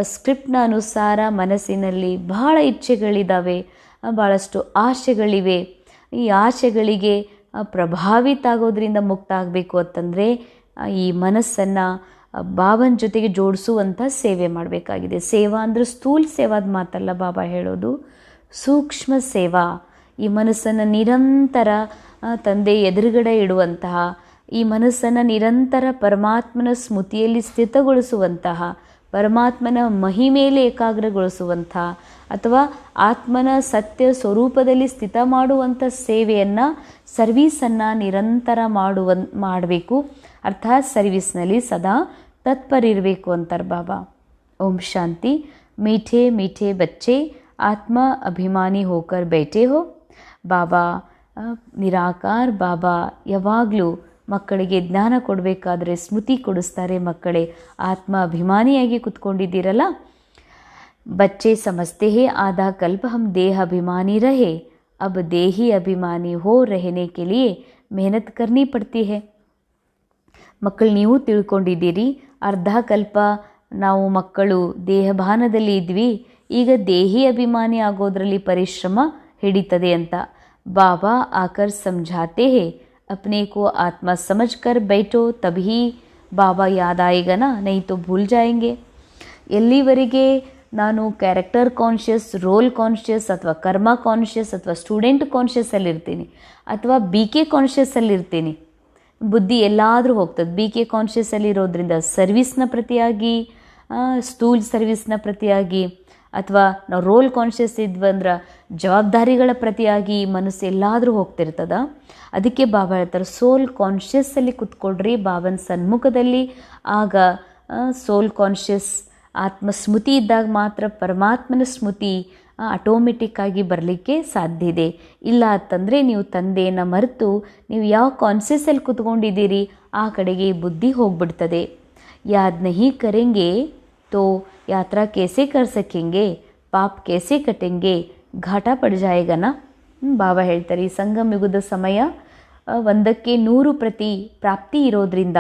ಸ್ಕ್ರಿಪ್ಟ್ನ ಅನುಸಾರ ಮನಸ್ಸಿನಲ್ಲಿ ಬಹಳ ಇಚ್ಛೆಗಳಿದ್ದಾವೆ, ಭಾಳಷ್ಟು ಆಸೆಗಳಿವೆ. ಈ ಆಸೆಗಳಿಗೆ ಪ್ರಭಾವಿತ ಆಗೋದ್ರಿಂದ ಮುಕ್ತ ಆಗಬೇಕು ಅಂತಂದರೆ ಈ ಮನಸ್ಸನ್ನು ಬಾಬನ ಜೊತೆಗೆ ಜೋಡಿಸುವಂಥ ಸೇವೆ ಮಾಡಬೇಕಾಗಿದೆ. ಸೇವಾ ಅಂದರೆ ಸ್ಥೂಲ ಸೇವಾದ ಮಾತಲ್ಲ ಬಾಬಾ ಹೇಳೋದು, ಸೂಕ್ಷ್ಮ ಸೇವಾ. ಈ ಮನಸ್ಸನ್ನು ನಿರಂತರ ತಂದೆ ಎದುರುಗಡೆ ಇಡುವಂತಹ, ಈ ಮನಸ್ಸನ್ನು ನಿರಂತರ ಪರಮಾತ್ಮನ ಸ್ಮೃತಿಯಲ್ಲಿ ಸ್ಥಿತಗೊಳಿಸುವಂತಹ, ಪರಮಾತ್ಮನ ಮಹಿಮೆಯಲ್ಲಿ ಏಕಾಗ್ರಗೊಳಿಸುವಂಥ ಅಥವಾ ಆತ್ಮನ ಸತ್ಯ ಸ್ವರೂಪದಲ್ಲಿ ಸ್ಥಿತ ಮಾಡುವಂಥ ಸೇವೆಯನ್ನು ಸರ್ವೀಸನ್ನು ನಿರಂತರ ಮಾಡಬೇಕು. ಅರ್ಥಾತ್ ಸರ್ವಿಸ್ನಲ್ಲಿ ಸದಾ ತತ್ಪರ ಇರಬೇಕು ಅಂತಾರೆ ಬಾಬಾ. ಓಂ ಶಾಂತಿ. ಮೀಠೆ ಮೀಠೆ ಬಚ್ಚೆ ಆತ್ಮ ಅಭಿಮಾನಿ ಹೋಕರ್ ಬೈಠೆ ಹೋ. ಬಾಬಾ ನಿರಾಕಾರ ಬಾಬಾ ಯಾವಾಗಲೂ ಮಕ್ಕಳಿಗೆ ಜ್ಞಾನ ಕೊಡಬೇಕಾದ್ರೆ ಸ್ಮೃತಿ ಕೊಡಿಸ್ತಾರೆ. ಮಕ್ಕಳೇ ಆತ್ಮ ಅಭಿಮಾನಿಯಾಗಿ ಕುತ್ಕೊಂಡಿದ್ದೀರಲ್ಲ. बच्चे समझते हैं आधा कल्प हम देह अभिमानी रहे, अब देही अभिमानी हो रहने के लिए मेहनत करनी पड़ती है. ಮಕ್ಕಳು ನೀವು ತಿಳ್ಕೊಂಡಿದ್ದೀರಿ, ಅರ್ಧ ಕಲ್ಪ ನಾವು ಮಕ್ಕಳು ದೇಹಭಾನದಲ್ಲಿ ಇದ್ವಿ, ಈಗ ದೇಹಿ ಅಭಿಮಾನಿ ಆಗೋದ್ರಲ್ಲಿ ಪರಿಶ್ರಮ ಹಿಡಿತದೆ ಅಂತ. ಬಾಬಾ ಆಕರ್ ಸಮझाते हैं अपने को आत्मा समझ कर बैठो तभी बाबा याद आएगा ना, नहीं तो भूल जाएंगे. ಎಲ್ಲಿವರೆಗೆ ನಾನು ಕ್ಯಾರೆಕ್ಟರ್ ಕಾನ್ಷಿಯಸ್, ರೋಲ್ ಕಾನ್ಷಿಯಸ್ ಅಥವಾ ಕರ್ಮ ಕಾನ್ಷಿಯಸ್ ಅಥವಾ ಸ್ಟೂಡೆಂಟ್ ಕಾನ್ಷಿಯಸ್ಸಲ್ಲಿರ್ತೀನಿ ಅಥವಾ BK ಕಾನ್ಷಿಯಸ್ಸಲ್ಲಿರ್ತೀನಿ, ಬುದ್ಧಿ ಎಲ್ಲಾದರೂ ಹೋಗ್ತದೆ. ಬಿ ಕೆ ಕಾನ್ಷಿಯಸ್ಸಲ್ಲಿ ಇರೋದ್ರಿಂದ ಸರ್ವಿಸ್ನ ಪ್ರತಿಯಾಗಿ, ಸ್ಥೂಲ್ ಸರ್ವಿಸ್ನ ಪ್ರತಿಯಾಗಿ, ಅಥವಾ ನಾವು ರೋಲ್ ಕಾನ್ಷಿಯಸ್ ಇದ್ವಂದ್ರೆ ಜವಾಬ್ದಾರಿಗಳ ಪ್ರತಿಯಾಗಿ ಮನಸ್ಸು ಎಲ್ಲಾದರೂ ಹೋಗ್ತಿರ್ತದ. ಅದಕ್ಕೆ ಬಾಬಾ ಹೇಳ್ತಾರೆ ಸೋಲ್ ಕಾನ್ಷಿಯಸ್ಸಲ್ಲಿ ಕುತ್ಕೊಳ್ರಿ ಬಾಬನ ಸನ್ಮುಖದಲ್ಲಿ. ಆಗ ಸೋಲ್ ಕಾನ್ಷಿಯಸ್ ಆತ್ಮಸ್ಮೃತಿ ಇದ್ದಾಗ ಮಾತ್ರ ಪರಮಾತ್ಮನ ಸ್ಮೃತಿ ಆಟೋಮೆಟಿಕ್ಕಾಗಿ ಬರಲಿಕ್ಕೆ ಸಾಧ್ಯ ಇದೆ. ಇಲ್ಲ ಅಂತಂದರೆ ನೀವು ತಂದೆಯನ್ನು ಮರೆತು ನೀವು ಯಾವ ಕಾನ್ಷಿಯಸ್ಸಲ್ಲಿ ಕುತ್ಕೊಂಡಿದ್ದೀರಿ ಆ ಕಡೆಗೆ ಬುದ್ಧಿ ಹೋಗ್ಬಿಡ್ತದೆ. ಯಾದ್ ನಹಿ ಕರೆಂಗೆ ತೋ ಯಾತ್ರಾ ಕೇಸೆ ಕರ್ ಸಕೆಂಗೆ, ಪಾಪ್ ಕೇಸೆ ಕಟೆಂಗೆ, ಘಾಟ ಪಡ್ ಜಾಯೇಗನ. ಬಾಬಾ ಹೇಳ್ತಾರೆ ಈ ಸಂಗಮ ಯುಗದ ಸಮಯ 100ಕ್ಕೆ 100 ಪ್ರಾಪ್ತಿ ಇರೋದ್ರಿಂದ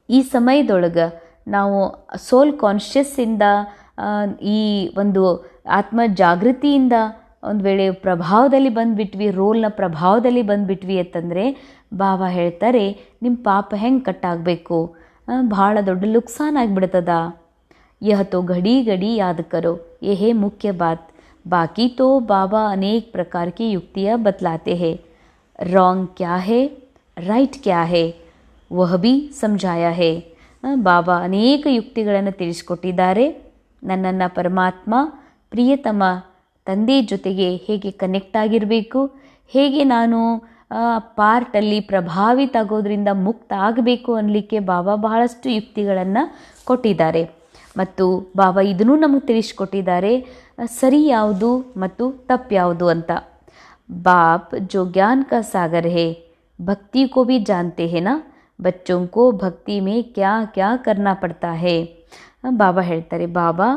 ಈ ಸಮಯದೊಳಗೆ ನಾವು ಸೋಲ್ ಕಾನ್ಷಿಯಸ್ಸಿಂದ ಈ ಒಂದು ಆತ್ಮ ಜಾಗೃತಿಯಿಂದ ಒಂದು ವೇಳೆ ಪ್ರಭಾವದಲ್ಲಿ ಬಂದುಬಿಟ್ವಿ, ರೋಲ್ನ ಪ್ರಭಾವದಲ್ಲಿ ಬಂದುಬಿಟ್ವಿ ಅಂತಂದರೆ ಬಾಬಾ ಹೇಳ್ತಾರೆ ನಿಮ್ಮ ಪಾಪ ಹೆಂಗೆ ಕಟ್ಟಾಗಬೇಕು, ಭಾಳ ದೊಡ್ಡ ನುಕ್ಸಾನ್ ಆಗಿಬಿಡ್ತದ. ಯಹ ತೋ ಘಡಿ ಘಡಿ ಯಾದ್ ಕರೋ ಯೇ ಹೇ ಮುಖ್ಯ ಬಾತ್, ಬಾಕಿ ತೋ ಬಾಬಾ ಅನೇಕ ಪ್ರಕಾರ ಕಿ ಯುಕ್ತಿಯಾँ ಬತಲಾತೆ ಹೇ. ರಾಂಗ್ ಕ್ಯಾ ಹೇ ರೈಟ್ ಕ್ಯಾ ಹೇ ವಹ ಭಿ ಸಮझाया ಹೇ. ಬಾಬಾ ಅನೇಕ ಯುಕ್ತಿಗಳನ್ನು ತಿಳಿಸ್ಕೊಟ್ಟಿದ್ದಾರೆ. ನನ್ನನ್ನು ಪರಮಾತ್ಮ ಪ್ರಿಯತಮ ತಂದೆ ಜೊತೆಗೆ ಹೇಗೆ ಕನೆಕ್ಟ್ ಆಗಿರಬೇಕು, ಹೇಗೆ ನಾನು ಪಾರ್ಟಲ್ಲಿ ಪ್ರಭಾವಿತ ಆಗೋದ್ರಿಂದ ಮುಕ್ತ ಆಗಬೇಕು ಅನ್ನಲಿಕ್ಕೆ ಬಾಬಾ ಬಹಳಷ್ಟು ಯುಕ್ತಿಗಳನ್ನು ಕೊಟ್ಟಿದ್ದಾರೆ. ಮತ್ತು ಬಾಬಾ ಇದನ್ನೂ ನಮಗೆ ತಿಳಿಸ್ಕೊಟ್ಟಿದ್ದಾರೆ ಸರಿ ಯಾವುದು ಮತ್ತು ತಪ್ಪು ಯಾವುದು ಅಂತ. ಬಾಪ್ ಜೋ ಜ್ಞಾನ ಕಾ ಸಾಗರ್ ಹೇ ಭಕ್ತಿ ಕೋ ಭಿ ಜಾನ್ತೆ ಹೇ ನಾ, ಬಚ್ಚೋಂ ಕೋ ಭಕ್ತಿ ಮೇ ಕ್ಯಾ ಕ್ಯಾ ಕರ್ನಾ ಪಡ್ತಾ ಹೇ. ಬಾಬಾ ಹೇಳ್ತಾರೆ ಬಾಬಾ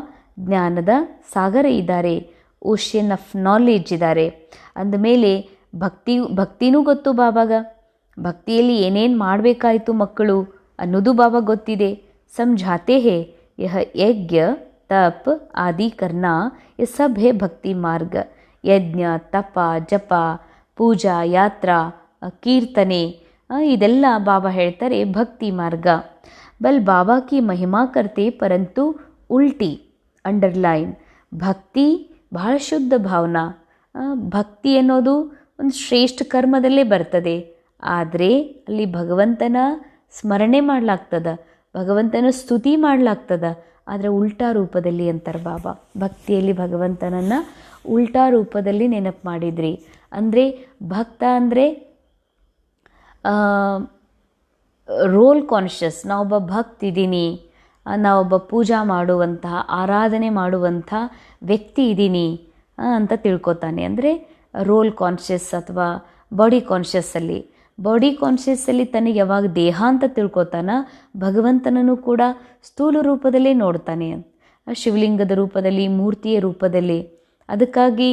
ಜ್ಞಾನದ ಸಾಗರ ಇದ್ದಾರೆ, ಓಷನ್ ಆಫ್ ನಾಲೆಡ್ಜ್ ಇದ್ದಾರೆ. ಅಂದಮೇಲೆ ಭಕ್ತಿನೂ ಗೊತ್ತು ಬಾಬಾಗ. ಭಕ್ತಿಯಲ್ಲಿ ಏನೇನು ಮಾಡಬೇಕಾಯಿತು ಮಕ್ಕಳು ಅನ್ನೋದು ಬಾಬಾ ಗೊತ್ತಿದೆ. ಸಮझाते ಹೇ ಯಹ ಯಜ್ಞ ತಪ್ ಆದಿ ಕರ್ನಾ ಯ ಸಬ್ ಹೇ ಭಕ್ತಿ ಮಾರ್ಗ. ಯಜ್ಞ, ತಪ, ಜಪ, ಪೂಜಾ, ಯಾತ್ರಾ, ಕೀರ್ತನೆ ಇದೆಲ್ಲ ಬಾಬಾ ಹೇಳ್ತಾರೆ ಭಕ್ತಿ ಮಾರ್ಗ. ಬಲ್ ಬಾಬಾ ಕಿ ಮಹಿಮಾ ಕರ್ತೆ ಪರಂತು ಉಲ್ಟಿ ಅಂಡರ್ಲೈನ್. ಭಕ್ತಿ ಬಹಳ ಶುದ್ಧ ಭಾವನಾ. ಭಕ್ತಿ ಅನ್ನೋದು ಒಂದು ಶ್ರೇಷ್ಠ ಕರ್ಮದಲ್ಲೇ ಬರ್ತದೆ. ಆದರೆ ಅಲ್ಲಿ ಭಗವಂತನ ಸ್ಮರಣೆ ಮಾಡಲಾಗ್ತದ, ಭಗವಂತನ ಸ್ತುತಿ ಮಾಡಲಾಗ್ತದ, ಆದರೆ ಉಲ್ಟಾ ರೂಪದಲ್ಲಿ ಅಂತಾರೆ ಬಾಬಾ. ಭಕ್ತಿಯಲ್ಲಿ ಭಗವಂತನನ್ನು ಉಲ್ಟಾ ರೂಪದಲ್ಲಿ ನೆನಪು ಮಾಡಿದ್ರಿ ಅಂದರೆ ಭಕ್ತ ಅಂದರೆ ರೋಲ್ ಕಾನ್ಷಿಯಸ್. ನಾವೊಬ್ಬ ಭಕ್ತಿದ್ದೀನಿ, ನಾವೊಬ್ಬ ಪೂಜಾ ಮಾಡುವಂತಹ ಆರಾಧನೆ ಮಾಡುವಂಥ ವ್ಯಕ್ತಿ ಇದ್ದೀನಿ ಅಂತ ತಿಳ್ಕೊತಾನೆ. ಅಂದರೆ ರೋಲ್ ಕಾನ್ಷಿಯಸ್ ಅಥವಾ ಬಾಡಿ ಕಾನ್ಷಿಯಸ್ಸಲ್ಲಿ ತನಗೆ ಯಾವಾಗ ದೇಹ ಅಂತ ತಿಳ್ಕೊತಾನ ಭಗವಂತನನ್ನು ಕೂಡ ಸ್ಥೂಲ ರೂಪದಲ್ಲೇ ನೋಡ್ತಾನೆ, ಶಿವಲಿಂಗದ ರೂಪದಲ್ಲಿ, ಮೂರ್ತಿಯ ರೂಪದಲ್ಲಿ. ಅದಕ್ಕಾಗಿ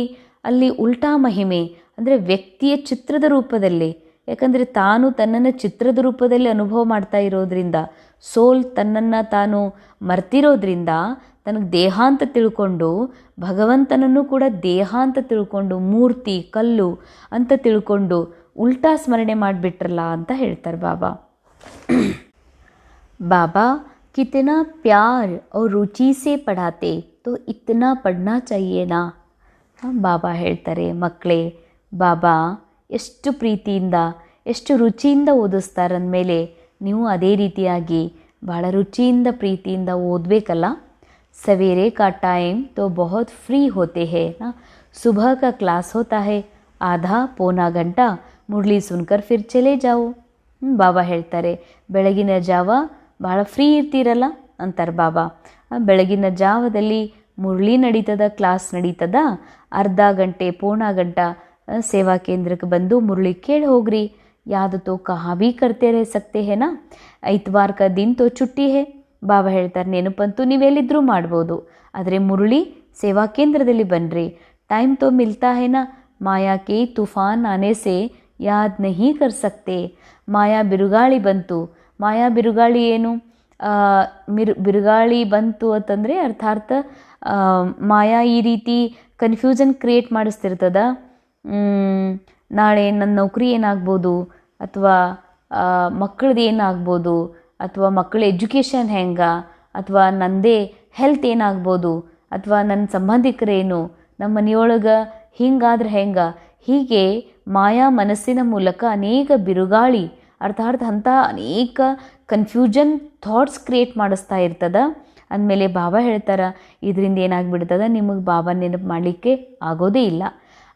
ಅಲ್ಲಿ ಉಲ್ಟಾ ಮಹಿಮೆ ಅಂದರೆ ವ್ಯಕ್ತಿಯ ಚಿತ್ರದ ರೂಪದಲ್ಲಿ. ಯಾಕಂದರೆ ತಾನು ತನ್ನನ್ನು ಚಿತ್ರದ ರೂಪದಲ್ಲಿ ಅನುಭವ ಮಾಡ್ತಾ ಇರೋದ್ರಿಂದ, ಸೋಲ್ ತನ್ನನ್ನು ತಾನು ಮರ್ತಿರೋದ್ರಿಂದ ತನಗೆ ದೇಹ ಅಂತ ತಿಳ್ಕೊಂಡು ಭಗವಂತನನ್ನು ಕೂಡ ದೇಹ ಅಂತ ತಿಳ್ಕೊಂಡು ಮೂರ್ತಿ ಕಲ್ಲು ಅಂತ ತಿಳ್ಕೊಂಡು ಉಲ್ಟಾ ಸ್ಮರಣೆ ಮಾಡಿಬಿಟ್ರಲ್ಲ ಅಂತ ಹೇಳ್ತಾರೆ ಬಾಬಾ. ಬಾಬಾ ಕಿतना प्यार और रुचि से पढ़ाते तो इतना पढ़ना चाहिए ना. ಬಾಬಾ ಹೇಳ್ತಾರೆ ಮಕ್ಕಳೇ, ಬಾಬಾ ಎಷ್ಟು ಪ್ರೀತಿಯಿಂದ ಎಷ್ಟು ರುಚಿಯಿಂದ ಓದಿಸ್ತಾರಂದಮೇಲೆ ನೀವು ಅದೇ ರೀತಿಯಾಗಿ ಭಾಳ ರುಚಿಯಿಂದ ಪ್ರೀತಿಯಿಂದ ಓದಬೇಕಲ್ಲ. सवेरे का टाइम तो बहुत फ्री होते हैं ना. सुबह का क्लास होता है, आधा पौना घंटा मुरली सुनकर फिर चले जाओ. ಬಾಬಾ ಹೇಳ್ತಾರೆ ಬೆಳಗಿನ ಜಾವ ಭಾಳ ಫ್ರೀ ಇರ್ತೀರಲ್ಲ ಅಂತಾರೆ ಬಾಬಾ. ಬೆಳಗಿನ ಜಾವದಲ್ಲಿ ಮುರಳಿ ನಡೀತದ, ಕ್ಲಾಸ್ ನಡೀತದ, ಅರ್ಧ ಗಂಟೆ ಪೌನಾ ಗಂಟೆ ಸೇವಾ ಕೇಂದ್ರಕ್ಕೆ ಬಂದು ಮುರಳಿ ಕೇಳಿ ಹೋಗ್ರಿ. ಯಾವುದು ತೋ ಕಹಾ ಭೀ ಕರ್ತೆ ರಹ ಸಕ್ತೆ ಹೇ ನಾ, ಐತವಾರ ಕಾ ದಿನ ತೋ ಚುಟ್ಟಿ ಹೇ. ಬಾಬಾ ಹೇಳ್ತಾರೆ ನೆನಪಂತೂ ನೀವೆಲ್ಲಿದ್ದರೂ ಮಾಡ್ಬೋದು, ಆದರೆ ಮುರಳಿ ಸೇವಾ ಕೇಂದ್ರದಲ್ಲಿ ಬನ್ನಿರಿ. ಟೈಮ್ ತೋ ಮಿಲ್ತಾ ಹೇ ನಾ, ಮಾಯಾ ಕೆ ತೂಫಾನ್ ಆನೆ ಸೆ ಯಾದ್ ನಹೀ ಕರ್ ಸಕ್ತೆ. ಮಾಯಾ ಬಿರುಗಾಳಿ ಬಂತು. ಮಾಯಾ ಬಿರುಗಾಳಿ ಏನು? ಬಿರುಗಾಳಿ ಬಂತು ಅಂತಂದರೆ ಅರ್ಥಾರ್ಥ ಮಾಯಾ ಈ ರೀತಿ ಕನ್ಫ್ಯೂಷನ್ ಕ್ರಿಯೇಟ್ ಮಾಡಿಸ್ತಿರ್ತದ. ನಾಳೆ ನನ್ನ ನೌಕರಿ ಏನಾಗ್ಬೋದು, ಅಥವಾ ಮಕ್ಕಳದ್ದು ಏನಾಗ್ಬೋದು, ಅಥವಾ ಮಕ್ಕಳ ಎಜುಕೇಷನ್ ಹೆಂಗ, ಅಥವಾ ನನ್ನದೇ ಹೆಲ್ತ್ ಏನಾಗ್ಬೋದು, ಅಥವಾ ನನ್ನ ಸಂಬಂಧಿಕರೇನು, ನಮ್ಮ ಮನೆಯೊಳಗೆ ಹಿಂಗಾದ್ರೆ ಹೆಂಗೆ, ಹೀಗೆ ಮಾಯಾ ಮನಸ್ಸಿನ ಮೂಲಕ ಅನೇಕ ಬಿರುಗಾಳಿ ಅರ್ಥಾತ್ ಅಂಥ ಅನೇಕ ಕನ್ಫ್ಯೂಷನ್ ಥಾಟ್ಸ್ ಕ್ರಿಯೇಟ್ ಮಾಡಿಸ್ತಾ ಇರ್ತದ. ಅಂದಮೇಲೆ ಬಾಬಾ ಹೇಳ್ತಾರೆ ಇದರಿಂದ ಏನಾಗ್ಬಿಡ್ತದ, ನಿಮಗೆ ಬಾಬಾ ನೆನಪು ಮಾಡಲಿಕ್ಕೆ ಆಗೋದೇ ಇಲ್ಲ.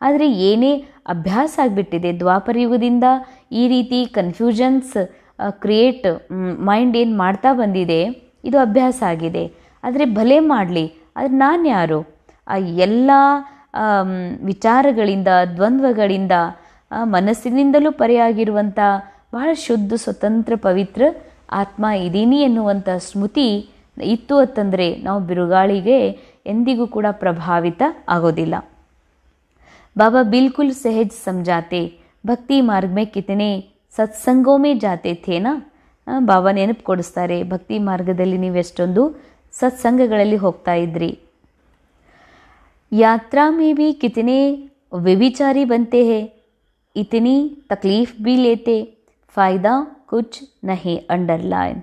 ಆದರೆ ಏನೇ ಅಭ್ಯಾಸ ಆಗಿಬಿಟ್ಟಿದೆ ದ್ವಾಪರ ಯುಗದಿಂದ ಈ ರೀತಿ ಕನ್ಫ್ಯೂಷನ್ಸ್ ಕ್ರಿಯೇಟ್ ಮೈಂಡ್ ಏನು ಮಾಡ್ತಾ ಬಂದಿದೆ, ಇದು ಅಭ್ಯಾಸ ಆಗಿದೆ. ಆದರೆ ಭಲೆ ಮಾಡಲಿ, ಆದರೆ ನಾನು ಯಾರು? ಆ ಎಲ್ಲ ವಿಚಾರಗಳಿಂದ ದ್ವಂದ್ವಗಳಿಂದ ಮನಸ್ಸಿನಿಂದಲೂ ಪರೆಯಾಗಿರುವಂಥ ಬಹಳ ಶುದ್ಧ ಸ್ವತಂತ್ರ ಪವಿತ್ರ ಆತ್ಮ ಇದ್ದೀನಿ ಎನ್ನುವಂಥ ಸ್ಮೃತಿ ಇತ್ತು ಅಂತಂದರೆ ನಾವು ಬಿರುಗಾಳಿಗೆ ಎಂದಿಗೂ ಕೂಡ ಪ್ರಭಾವಿತ ಆಗೋದಿಲ್ಲ. ಬಾಬಾ ಬಿಲ್ಕುಲ್ ಸಹಜ್ ಸಮझाते ಭಕ್ತಿ ಮಾರ್ಗ ಮೇ ಕಿತನೆ ಸತ್ಸಂಗೋ ಮೇ ಜಾತೆ ಥೇನಾ. ಬಾಬಾ ನೆನಪು ಕೊಡಿಸ್ತಾರೆ, ಭಕ್ತಿ ಮಾರ್ಗದಲ್ಲಿ ನೀವು ಎಷ್ಟೊಂದು ಸತ್ಸಂಗಗಳಲ್ಲಿ ಹೋಗ್ತಾ ಇದ್ರಿ. यात्रा में भी कितने व्यभिचारी बनते हैं, इतनी तकलीफ भी लेते, फ़ायदा कुछ नहीं अंडरलाइन.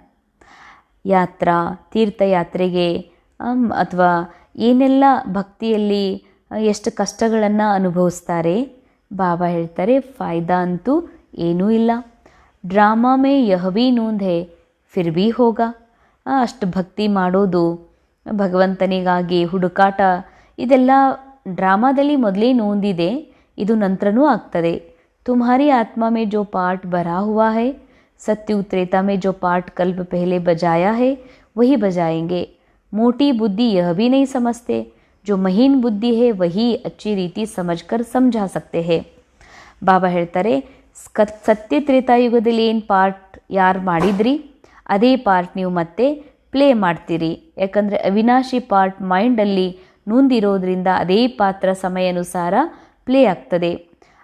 ಯಾತ್ರಾ ತೀರ್ಥಯಾತ್ರೆಗೆ ಅಥವಾ ಏನೆಲ್ಲ ಭಕ್ತಿಯಲ್ಲಿ ಎಷ್ಟು ಕಷ್ಟಗಳನ್ನು ಅನುಭವಿಸ್ತಾರೆ, ಬಾಬಾ ಹೇಳ್ತಾರೆ ಫಾಯ್ದಾ ಅಂತೂ ಏನೂ ಇಲ್ಲ. ಡ್ರಾಮಾ ಮೇ ಯಹ ಭೀ ನೂಂದ್ ಹೇ ಫಿರ್ ಭೀ ಹೋಗಾ. ಅಷ್ಟು ಭಕ್ತಿ ಮಾಡೋದು, ಭಗವಂತನಿಗಾಗಿ ಹುಡುಕಾಟ, ಇದೆಲ್ಲ ಡ್ರಾಮಾದಲ್ಲಿ ಮೊದಲೇ ನೋಂದಿದೆ, ಇದು ನಂತರನೂ ಆಗ್ತದೆ. ತುಮ್ಹಾರಿ ಆತ್ಮ ಮೇ ಜೋ ಪಾಠ ಭರಾ ಹುವಾ ಹೈ, सत्यु त्रेता में जो पाठ कल्प पहले बजाया है वही बजाएंगे. मोटी बुद्धि यह भी नहीं समझते, जो महीन बुद्धि है वही अच्छी रीति समझकर समझा सकते हैं. ಬಾಬಾ ಹೇಳ್ತಾರೆ ಸತ್ಯ ತ್ರೇತಾಯುಗದಲ್ಲಿ ಏನು ಪಾರ್ಟ್ ಯಾರು ಮಾಡಿದ್ರಿ ಅದೇ ಪಾರ್ಟ್ ನೀವು ಮತ್ತೆ ಪ್ಲೇ ಮಾಡ್ತೀರಿ. ಯಾಕಂದರೆ ಅವಿನಾಶಿ ಪಾರ್ಟ್ ಮೈಂಡಲ್ಲಿ ನೂಂದಿರೋದ್ರಿಂದ ಅದೇ ಪಾತ್ರ ಸಮಯಾನುಸಾರ ಪ್ಲೇ ಆಗ್ತದೆ.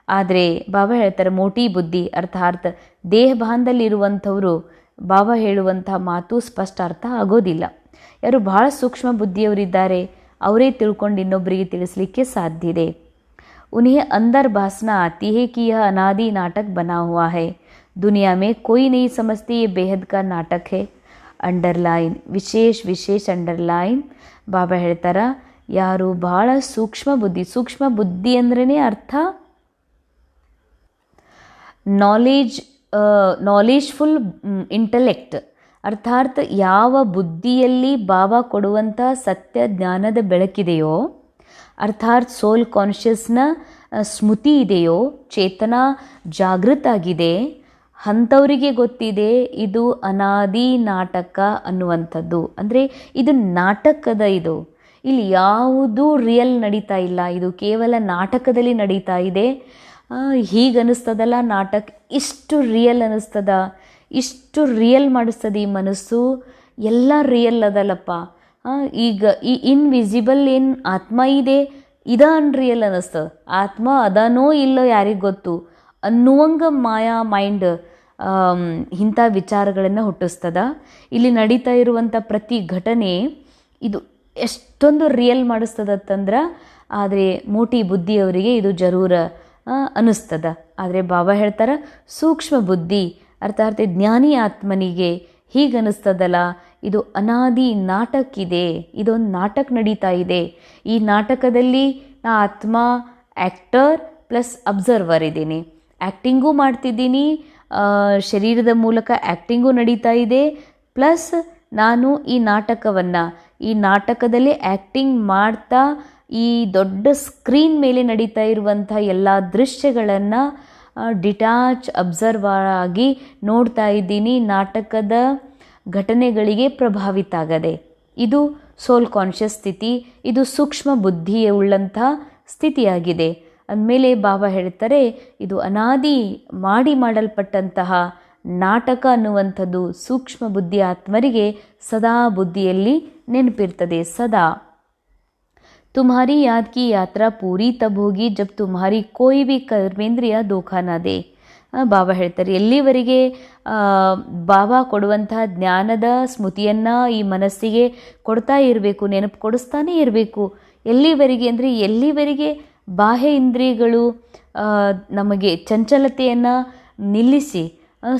ಆದರೆ ಬಾಬಾ ಹೇಳ್ತಾರೆ ಮೋಟಿ ಬುದ್ಧಿ ಅರ್ಥಾತ್ ದೇಹ ಭಾನದಲ್ಲಿರುವಂಥವರು ಬಾಬಾ ಹೇಳುವಂಥ ಮಾತು ಸ್ಪಷ್ಟ ಅರ್ಥ ಆಗೋದಿಲ್ಲ. ಯಾರು ಬಹಳ ಸೂಕ್ಷ್ಮ ಬುದ್ಧಿಯವರಿದ್ದಾರೆ ಅವರೇ ತಿಳ್ಕೊಂಡು ಇನ್ನೊಬ್ಬರಿಗೆ ತಿಳಿಸ್ಲಿಕ್ಕೆ ಸಾಧ್ಯ ಇದೆ. उन्हें अंदर भासना आती है कि यह अनादि नाटक बना हुआ है, दुनिया में कोई नहीं समझते ये बेहद का नाटक है. ಅಂಡರ್ಲೈನ್ ವಿಶೇಷ ವಿಶೇಷ ಅಂಡರ್ಲೈನ್. ಬಾಬಾ ಹೇಳ್ತಾರೆ ಯಾರು ಬಹಳ ಸೂಕ್ಷ್ಮ ಬುದ್ಧಿ ಅಂದ್ರೇ ಅರ್ಥ ನಾಲೆಜ್ಫುಲ್ ಇಂಟೆಲೆಕ್ಟ್. ಅರ್ಥಾತ್ ಯಾವ ಬುದ್ಧಿಯಲ್ಲಿ ಬಾಬಾ ಕೊಡುವಂಥ ಸತ್ಯ ಜ್ಞಾನದ ಬೆಳಕಿದೆಯೋ, ಅರ್ಥಾತ್ ಸೋಲ್ ಕಾನ್ಷಿಯಸ್ನ ಸ್ಮೃತಿ ಇದೆಯೋ, ಚೇತನ ಜಾಗೃತ ಆಗಿದೆ, ಅಂಥವರಿಗೆ ಗೊತ್ತಿದೆ ಇದು ಅನಾದಿ ನಾಟಕ ಅನ್ನುವಂಥದ್ದು. ಅಂದರೆ ಇದು ನಾಟಕದ, ಇದು ಇಲ್ಲಿ ಯಾವುದೂ ರಿಯಲ್ ನಡೀತಾ ಇಲ್ಲ, ಇದು ಕೇವಲ ನಾಟಕದಲ್ಲಿ ನಡೀತಾ ಇದೆ. ಹೀಗೆ ಅನ್ನಿಸ್ತದಲ್ಲ ನಾಟಕ, ಇಷ್ಟು ರಿಯಲ್ ಅನ್ನಿಸ್ತದ, ಇಷ್ಟು ರಿಯಲ್ ಮಾಡಿಸ್ತದೆ ಈ ಮನಸ್ಸು, ಎಲ್ಲ ರಿಯಲ್ ಅದಲ್ಲಪ್ಪ. ಈಗ ಈ ಇನ್ವಿಸಿಬಲ್ ಏನು ಆತ್ಮ ಇದೆ ಇದ ಅನ್ರಿಯಲ್ ಅನ್ನಿಸ್ತದೆ. ಆತ್ಮ ಅದನೋ ಇಲ್ಲೋ ಯಾರಿಗೆ ಗೊತ್ತು ಅನ್ನುವಂಗೆ ಮಾಯಾ ಮೈಂಡ್ ಇಂಥ ವಿಚಾರಗಳನ್ನು ಹುಟ್ಟಿಸ್ತದ. ಇಲ್ಲಿ ನಡೀತಾ ಇರುವಂಥ ಪ್ರತಿ ಘಟನೆ ಇದು ಎಷ್ಟೊಂದು ರಿಯಲ್ ಮಾಡಿಸ್ತದತ್ತಂದ್ರೆ, ಆದರೆ ಮೋಟಿ ಬುದ್ಧಿಯವರಿಗೆ ಇದು ಜರೂರ ಅನ್ನಿಸ್ತದ. ಆದರೆ ಬಾಬಾ ಹೇಳ್ತಾರೆ ಸೂಕ್ಷ್ಮ ಬುದ್ಧಿ ಅರ್ಥಾತ್ ಜ್ಞಾನಿ ಆತ್ಮನಿಗೆ ಹೀಗೆ ಅನ್ನಿಸ್ತದಲ್ಲ, ಇದು ಅನಾದಿ ನಾಟಕ ಇದೆ, ಇದೊಂದು ನಾಟಕ ನಡೀತಾ ಇದೆ. ಈ ನಾಟಕದಲ್ಲಿ ನಾ ಆತ್ಮ ಆ್ಯಕ್ಟರ್ ಪ್ಲಸ್ ಅಬ್ಸರ್ವರ್ ಇದ್ದೀನಿ, ಆ್ಯಕ್ಟಿಂಗೂ ಮಾಡ್ತಿದ್ದೀನಿ, ಶರೀರದ ಮೂಲಕ ಆ್ಯಕ್ಟಿಂಗೂ ನಡೀತಾ ಇದೆ, ಪ್ಲಸ್ ನಾನು ಈ ನಾಟಕದಲ್ಲಿ ಆ್ಯಕ್ಟಿಂಗ್ ಮಾಡ್ತಾ ಈ ದೊಡ್ಡ ಸ್ಕ್ರೀನ್ ಮೇಲೆ ನಡೀತಾ ಇರುವಂಥ ಎಲ್ಲ ದೃಶ್ಯಗಳನ್ನು ಡಿಟ್ಯಾಚ್ ಅಬ್ಸರ್ವರ್ ಆಗಿ ನೋಡ್ತಾ ಇದ್ದೀನಿ, ನಾಟಕದ ಘಟನೆಗಳಿಗೆ ಪ್ರಭಾವಿತ ಆಗದೆ. ಇದು ಸೋಲ್ ಕಾನ್ಷಿಯಸ್ ಸ್ಥಿತಿ, ಇದು ಸೂಕ್ಷ್ಮ ಬುದ್ಧಿಯುಳ್ಳಂಥ ಸ್ಥಿತಿಯಾಗಿದೆ. ಅಂದಮೇಲೆ ಬಾಬಾ ಹೇಳ್ತಾರೆ ಇದು ಅನಾದಿ ಮಾಡಲ್ಪಟ್ಟಂತಹ ನಾಟಕ ಅನ್ನುವಂಥದ್ದು ಸೂಕ್ಷ್ಮ ಬುದ್ಧಿ ಆತ್ಮರಿಗೆ ಸದಾ ಬುದ್ಧಿಯಲ್ಲಿ ನೆನಪಿರ್ತದೆ. ಸದಾ तुम्हारी याद की यात्रा पूरी तब होगी जब तुम्हारी कोई भी कर्मेंद्रिಯ ಧೋಖಾ ನ ದೇ. ಬಾಬಾ ಹೇಳ್ತಾರೆ ಎಲ್ಲಿವರೆಗೆ ಬಾಬಾ ಕೊಡುವಂತಹ ಜ್ಞಾನದ ಸ್ಮೃತಿಯನ್ನು ಈ ಮನಸ್ಸಿಗೆ ಕೊಡ್ತಾ ಇರಬೇಕು, ನೆನಪು ಕೊಡಿಸ್ತಾನೇ ಇರಬೇಕು. ಎಲ್ಲಿವರೆಗೆ ಅಂದರೆ ಎಲ್ಲಿವರೆಗೆ ಬಾಹ್ಯ ಇಂದ್ರಿಯಗಳು ನಮಗೆ ಚಂಚಲತೆಯನ್ನು ನಿಲ್ಲಿಸಿ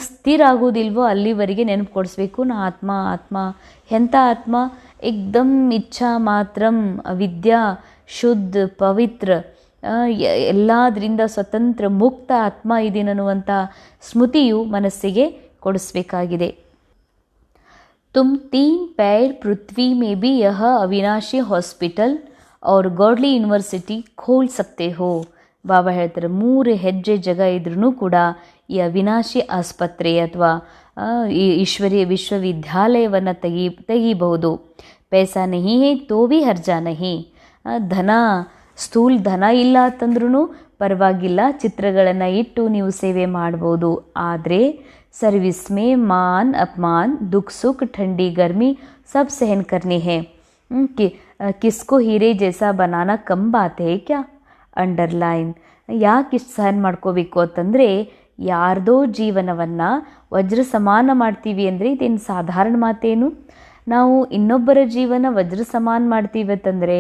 ಸ್ಥಿರ ಆಗೋದಿಲ್ವೋ ಅಲ್ಲಿವರೆಗೆ ನೆನಪು ಕೊಡಿಸ್ಬೇಕು. ನಾ ಆತ್ಮ ಎಂಥ ಆತ್ಮ, ಏಕ್ದಮ್ ಇಚ್ಛಾ ಮಾತ್ರಂ ಅವಿದ್ಯಾ ಶುದ್ಧ ಪವಿತ್ರ ಎಲ್ಲದರಿಂದ ಸ್ವತಂತ್ರ ಮುಕ್ತ ಆತ್ಮ ಇದೀನನ್ನುವಂಥ ಸ್ಮೃತಿಯು ಮನಸ್ಸಿಗೆ ಕೊಡಿಸ್ಬೇಕಾಗಿದೆ. ತುಮ್ 3 पैर पृथ्वी में भी यह अविनाशी हॉस्पिटल और गॉडली ಯೂನಿವರ್ಸಿಟಿ ಖೋಲ್ ಸಕ್ತೆ ಹೋ. ಬಾಬಾ ಹೇಳ್ತಾರೆ 3 ಹೆಜ್ಜೆ ಜಾಗ ಇದ್ರೂ ಕೂಡ ಈ ಅವಿನಾಶಿ ಆಸ್ಪತ್ರೆ ಅಥವಾ ಈ ಈಶ್ವರೀಯ ವಿಶ್ವವಿದ್ಯಾಲಯವನ್ನು ತೆಗಿಬಹುದು. ಪೈಸಾ ನಹಿ ಹೇ ತೋ ಭಿ ಹರ್ಜಾ ನಹಿ. ಸ್ಥೂಲ್ ಧನ ಇಲ್ಲ ಅಂತಂದ್ರೂ ಪರವಾಗಿಲ್ಲ, ಚಿತ್ರಗಳನ್ನು ಇಟ್ಟು ನೀವು ಸೇವೆ ಮಾಡ್ಬೋದು. ಆದರೆ ಸರ್ವಿಸ್ ಮೇ ಮಾನ್ ಅಪಮಾನ್ ದುಃಖ ಸುಖ ठंडी गर्मी सब सहन करनी है. किसको हीरे जैसा बनाना कम बात है क्या? ಅಂಡರ್ಲೈನ್. ಯಾಕೆ ಇಷ್ಟು ಸಹನ ಮಾಡ್ಕೋಬೇಕು ಅಂತಂದರೆ, ಯಾರ್ದೋ ಜೀವನವನ್ನು ವಜ್ರ ಸಮಾನ ಮಾಡ್ತೀವಿ ಅಂದರೆ ಇದೇನು ಸಾಧಾರಣ ಮಾತೇನು? ನಾವು ಇನ್ನೊಬ್ಬರ ಜೀವನ ವಜ್ರ ಸಮಾನ ಮಾಡ್ತೀವಿ ಅಂತಂದರೆ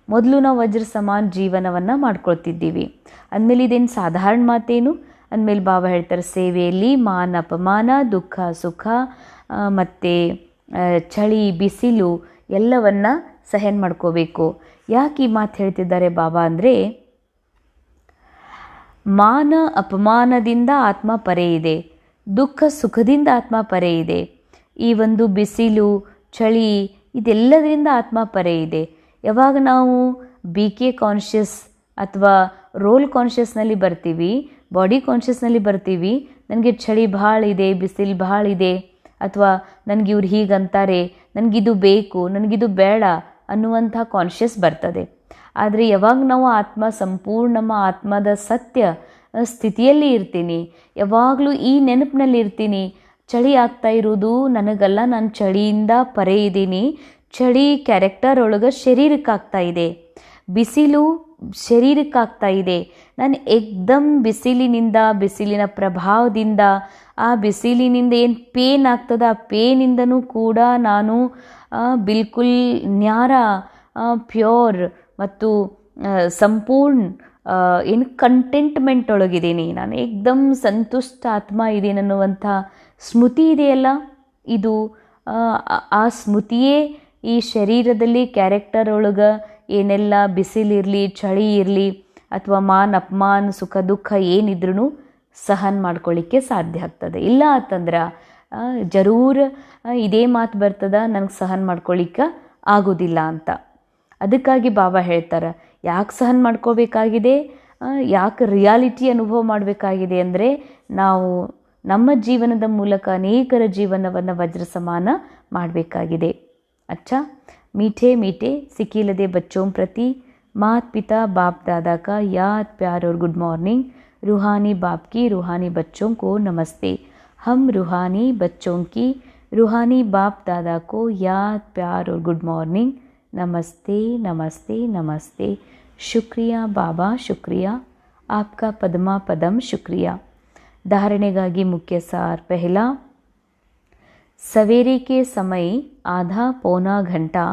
ಮೊದಲು ನಾವು ವಜ್ರ ಸಮಾನ ಜೀವನವನ್ನು ಮಾಡ್ಕೊಳ್ತಿದ್ದೀವಿ. ಅಂದಮೇಲೆ ಇದೇನು ಸಾಧಾರಣ ಮಾತೇನು? ಅಂದಮೇಲೆ ಬಾಬಾ ಹೇಳ್ತಾರೆ, ಸೇವೆಯಲ್ಲಿ ಮಾನ ಅಪಮಾನ, ದುಃಖ ಸುಖ ಮತ್ತು ಚಳಿ ಬಿಸಿಲು ಎಲ್ಲವನ್ನ ಸಹನ ಮಾಡ್ಕೋಬೇಕು. ಯಾಕೆ ಈ ಮಾತು ಹೇಳ್ತಿದ್ದಾರೆ ಬಾಬಾ ಅಂದರೆ, ಮಾನ ಅಪಮಾನದಿಂದ ಆತ್ಮ ಪರೆ ಇದೆ, ದುಃಖ ಸುಖದಿಂದ ಆತ್ಮ ಪರೆ ಇದೆ. ಈ ಒಂದು ಬಿಸಿಲು ಚಳಿ ಇದೆಲ್ಲದರಿಂದ ಆತ್ಮ ಪರೆ ಇದೆ. ಯಾವಾಗ ನಾವು BK ಕಾನ್ಷಿಯಸ್ ಅಥವಾ ರೋಲ್ ಕಾನ್ಷಿಯಸ್ನಲ್ಲಿ ಬರ್ತೀವಿ, ಬಾಡಿ ಕಾನ್ಷಿಯಸ್ನಲ್ಲಿ ಬರ್ತೀವಿ, ನನಗೆ ಚಳಿ ಭಾಳ ಇದೆ, ಬಿಸಿಲು ಭಾಳ ಇದೆ, ಅಥವಾ ನನಗೆ ಇವ್ರು ಹೀಗಂತಾರೆ, ನನಗಿದು ಬೇಕು, ನನಗಿದು ಬೇಡ ಅನ್ನುವಂಥ ಕಾನ್ಷಿಯಸ್ ಬರ್ತದೆ. ಆದರೆ ಯಾವಾಗ ನಾವು ಸಂಪೂರ್ಣ ನಮ್ಮ ಆತ್ಮದ ಸತ್ಯ ಸ್ಥಿತಿಯಲ್ಲಿ ಇರ್ತೀನಿ, ಯಾವಾಗಲೂ ಈ ನೆನಪಿನಲ್ಲಿ ಇರ್ತೀನಿ, ಚಳಿ ಆಗ್ತಾ ಇರೋದು ನನಗಲ್ಲ, ನಾನು ಚಳಿಯಿಂದ ಪರೆ ಇದ್ದೀನಿ, ಚಳಿ ಕ್ಯಾರೆಕ್ಟರ್ ಒಳಗೆ ಶರೀರಕ್ಕಾಗ್ತಾ ಇದೆ, ಬಿಸಿಲು ಶರೀರಕ್ಕಾಗ್ತಾ ಇದೆ, ನಾನು ಏಕ್ದಮ್ ಬಿಸಿಲಿನ ಪ್ರಭಾವದಿಂದ, ಆ ಬಿಸಿಲಿನಿಂದ ಏನು ಪೇನ್ ಆಗ್ತದೆ ಆ ಪೇನಿಂದನೂ ಕೂಡ ನಾನು ಬಿಲ್ಕುಲ್ ನ್ಯಾರ ಪ್ಯೂರ್ ಮತ್ತು ಸಂಪೂರ್ಣ ಏನು ಕಂಟೆಂಟ್ಮೆಂಟ್ ಒಳಗಿದ್ದೀನಿ, ನಾನು ಏಕ್ದಮ್ ಸಂತುಷ್ಟ ಆತ್ಮ ಇದ್ದೀನಿ ಅನ್ನುವಂಥ ಸ್ಮೃತಿ ಇದೆಯಲ್ಲ, ಇದು ಆ ಸ್ಮೃತಿಯೇ ಈ ಶರೀರದಲ್ಲಿ ಕ್ಯಾರೆಕ್ಟರ್ ಒಳಗೆ ಏನೆಲ್ಲ ಬಿಸಿಲಿರಲಿ ಚಳಿ ಇರಲಿ ಅಥವಾ ಮಾನ್ ಅಪಮಾನ ಸುಖ ದುಃಖ ಏನಿದ್ರೂ ಸಹನ ಮಾಡ್ಕೊಳ್ಳಿಕ್ಕೆ ಸಾಧ್ಯ ಆಗ್ತದೆ. ಇಲ್ಲ ಅಂತಂದ್ರೆ ಜರೂರ್ ಇದೇ ಮಾತು ಬರ್ತದ, ನನಗೆ ಸಹನ ಮಾಡ್ಕೊಳ್ಳಿಕ್ಕೆ ಆಗೋದಿಲ್ಲ ಅಂತ. ಅದಕ್ಕಾಗಿ ಬಾಬಾ ಹೇಳ್ತಾರೆ, ಯಾಕೆ ಸಹನ ಮಾಡ್ಕೋಬೇಕಾಗಿದೆ, ಯಾಕೆ ರಿಯಾಲಿಟಿ ಅನುಭವ ಮಾಡಬೇಕಾಗಿದೆ ಅಂದರೆ, ನಾವು ನಮ್ಮ ಜೀವನದ ಮೂಲಕ ಅನೇಕರ ಜೀವನವನ್ನು ವಜ್ರ ಸಮಾನ ಮಾಡಬೇಕಾಗಿದೆ. अच्छा, मीठे मीठे सिकीलदे बच्चों प्रति माता पिता बाप दादा का याद प्यार और गुड मॉर्निंग. रूहानी बाप की रूहानी बच्चों को नमस्ते. हम रूहानी बच्चों की रूहानी बाप दादा को याद प्यार और गुड मॉर्निंग. नमस्ते नमस्ते नमस्ते. शुक्रिया बाबा, शुक्रिया आपका पदमा पदम शुक्रिया. धारणेಗಾಗಿ मुख्य सार. पहला, सवेरे के समय आधा पौना घंटा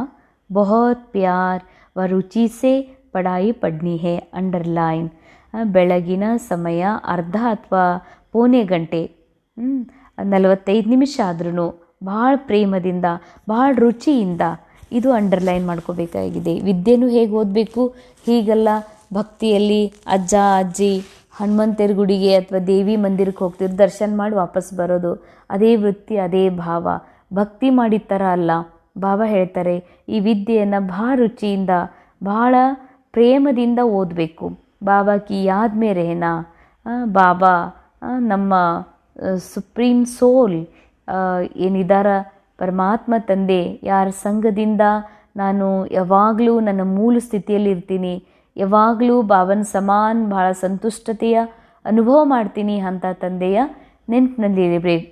बहुत प्यार व रुचि से पढ़ाई पढ़नी है. अंडरलाइन. ಬೆಳಗಿನ ಸಮಯ ಅರ್ಧ ಅಥವಾ ಪೌನೆ ಗಂಟೆ 45 ನಿಮಿಷ ಆದ್ರೂ ಭಾಳ ಪ್ರೇಮದಿಂದ ಭಾಳ ರುಚಿಯಿಂದ ಇದು ಅಂಡರ್ಲೈನ್ ಮಾಡ್ಕೋಬೇಕಾಗಿದೆ. ವಿದ್ಯೆನೂ ಹೇಗೆ ಓದಬೇಕು, ಹೀಗಲ್ಲ ಭಕ್ತಿಯಲ್ಲಿ ಅಜ್ಜ ಅಜ್ಜಿ ಹನುಮಂತರ ಗುಡಿಗೆ ಅಥವಾ ದೇವಿ ಮಂದಿರಕ್ಕೆ ಹೋಗ್ತಿದ್ರು, ದರ್ಶನ ಮಾಡಿ ವಾಪಸ್ ಬರೋದು, ಅದೇ ವೃತ್ತಿ ಅದೇ ಭಾವ, ಭಕ್ತಿ ಮಾಡಿದ ಥರ ಅಲ್ಲ. ಬಾಬಾ ಹೇಳ್ತಾರೆ, ಈ ವಿದ್ಯೆಯನ್ನು ಭಾಳ ರುಚಿಯಿಂದ ಭಾಳ ಪ್ರೇಮದಿಂದ ಓದಬೇಕು. ಬಾಬಾ ಕಿ ಯಾದ್ ಮೇ ರೆಹನಾ. ಬಾಬಾ ನಮ್ಮ ಸುಪ್ರೀಂ ಸೋಲ್ ಏನಿದಾರ ಪರಮಾತ್ಮ ತಂದೆ, ಯಾರ ಸಂಘದಿಂದ ನಾನು ಯಾವಾಗಲೂ ನನ್ನ ಮೂಲ ಸ್ಥಿತಿಯಲ್ಲಿ ಇರ್ತೀನಿ, ಯಾವಾಗಲೂ ಬಾಬನ ಸಮಾನ ಭಾಳ ಸಂತುಷ್ಟತೆಯ ಅನುಭವ ಮಾಡ್ತೀನಿ ಅಂತ ತಂದೆಯ ನೆನಪಿನಲ್ಲಿ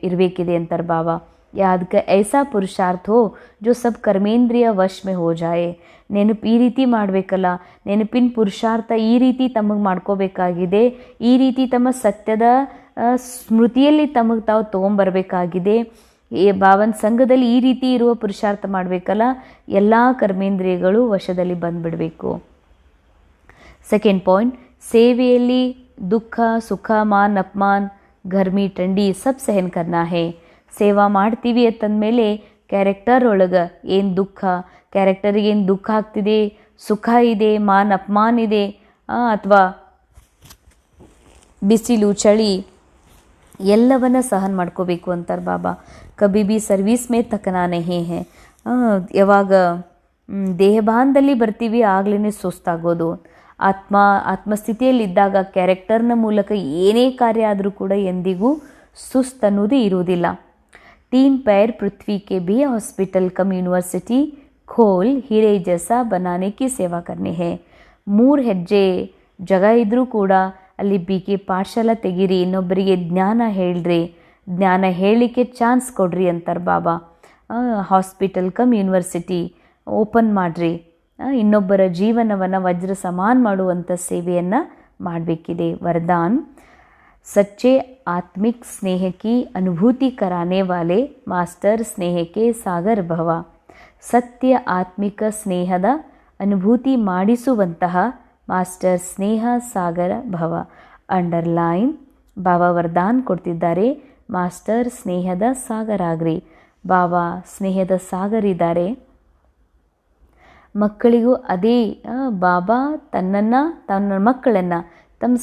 ಇರಬೇಕಿದೆ ಅಂತಾರೆ ಬಾಬಾ. ಯಾದ್ ಕ ಐಸಾ ಪುರುಷಾರ್ಥ ಹೋ ಜೋ ಸಬ್ ಕರ್ಮೇಂದ್ರಿಯ ವಶ್ ಮೇ ಹೋ ಜಾಯೆ. ನೆನಪು ಈ ರೀತಿ ಮಾಡಬೇಕಲ್ಲ, ನೆನಪಿನ ಪುರುಷಾರ್ಥ ಈ ರೀತಿ ತಮಗೆ ಮಾಡ್ಕೋಬೇಕಾಗಿದೆ, ಈ ರೀತಿ ತಮ್ಮ ಸತ್ಯದ ಸ್ಮೃತಿಯಲ್ಲಿ ತಮಗೆ ತಾವು ತೊಗೊಂಬರ್ಬೇಕಾಗಿದೆ. ಬಾಬನ ಸಂಘದಲ್ಲಿ ಈ ರೀತಿ ಇರುವ ಪುರುಷಾರ್ಥ ಮಾಡಬೇಕಲ್ಲ, ಎಲ್ಲ ಕರ್ಮೇಂದ್ರಿಯಗಳು ವಶದಲ್ಲಿ ಬಂದುಬಿಡಬೇಕು. ಸೆಕೆಂಡ್ ಪಾಯಿಂಟ್, ಸೇವೆಯಲ್ಲಿ ದುಃಖ ಸುಖ ಮಾನ್ ಅಪಮಾನ್ ಗರ್ಮಿ ठंडी सब सहन करना है. ಸೇವಾ ಮಾಡ್ತೀವಿ ಅಂತಂದಮೇಲೆ ಕ್ಯಾರೆಕ್ಟರ್ ಒಳಗೆ ಏನು ದುಃಖ, ಕ್ಯಾರೆಕ್ಟರಿಗೆ ಏನು ದುಃಖ ಆಗ್ತಿದೆ, ಸುಖ ಇದೆ, ಮಾನ್ ಅಪಮಾನ ಇದೆ, ಅಥವಾ ಬಿಸಿಲು ಚಳಿ ಎಲ್ಲವನ್ನ ಸಹನ ಮಾಡ್ಕೋಬೇಕು ಅಂತಾರೆ ಬಾಬಾ. ಕಬಿ ಬಿ ಸರ್ವೀಸ್ ಮೇ ತಕನಾ ನಹಿ ಹೇ. ಯಾವಾಗ ದೇಹಭಾನದಲ್ಲಿ ಬರ್ತೀವಿ ಆಗಲೇ ಸುಸ್ತಾಗೋದು. ಆತ್ಮಸ್ಥಿತಿಯಲ್ಲಿದ್ದಾಗ ಕ್ಯಾರೆಕ್ಟರ್ನ ಮೂಲಕ ಏನೇ ಕಾರ್ಯ ಆದರೂ ಕೂಡ ಎಂದಿಗೂ ಸುಸ್ತನ್ನುವುದು ಇರುವುದಿಲ್ಲ. 3 पैर पृथ्वी के भी हॉस्पिटल कम यूनिवर्सिटी खोल हीरे जैसा बनाने की सेवा करनी है. 3 ಹೆಜ್ಜೆ ಜಾಗ ಇದ್ರೂ ಕೂಡ ಅಲ್ಲಿ BK ಪಾಠಶಾಲಾ ತೆಗೀರಿ, ಇನ್ನೊಬ್ಬರಿಗೆ ಜ್ಞಾನ ಹೇಳ್ರಿ, ಜ್ಞಾನ ಹೇಳಲಿಕ್ಕೆ ಚಾನ್ಸ್ ಕೊಡ್ರಿ ಅಂತಾರೆ ಬಾಬಾ. ಹಾಸ್ಪಿಟಲ್ ಕಮ್ ಯೂನಿವರ್ಸಿಟಿ ಓಪನ್ ಮಾಡಿರಿ, ಇನ್ನೊಬ್ಬರ ಜೀವನವನ್ನು ವಜ್ರ ಸಮಾನ ಮಾಡುವಂಥ ಸೇವೆಯನ್ನು ಮಾಡಬೇಕಿದೆ. ವರದಾನ್ सच्चे आत्मिक स्नेह की अनुभूति कराने वाले मास्टर स्नेह के सागर भव. ಸತ್ಯ ಆತ್ಮಿಕ ಸ್ನೇಹದ ಅನುಭೂತಿ ಮಾಡಿಸುವಂತಹ ಮಾಸ್ಟರ್ ಸ್ನೇಹ ಸಾಗರ ಭವ. ಅಂಡರ್ಲೈನ್ ಬಾಬಾ ವರದಾನ್ ಕೊಡ್ತಿದ್ದಾರೆ, ಮಾಸ್ಟರ್ ಸ್ನೇಹದ ಸಾಗರ ಆಗ್ರಿ. ಬಾಬಾ ಸ್ನೇಹದ ಸಾಗರ್ ಇದ್ದಾರೆ. ಮಕ್ಕಳಿಗೂ ಅದೇ ಬಾಬಾ ತನ್ನ ಮಕ್ಕಳನ್ನು ತಮ್ಮ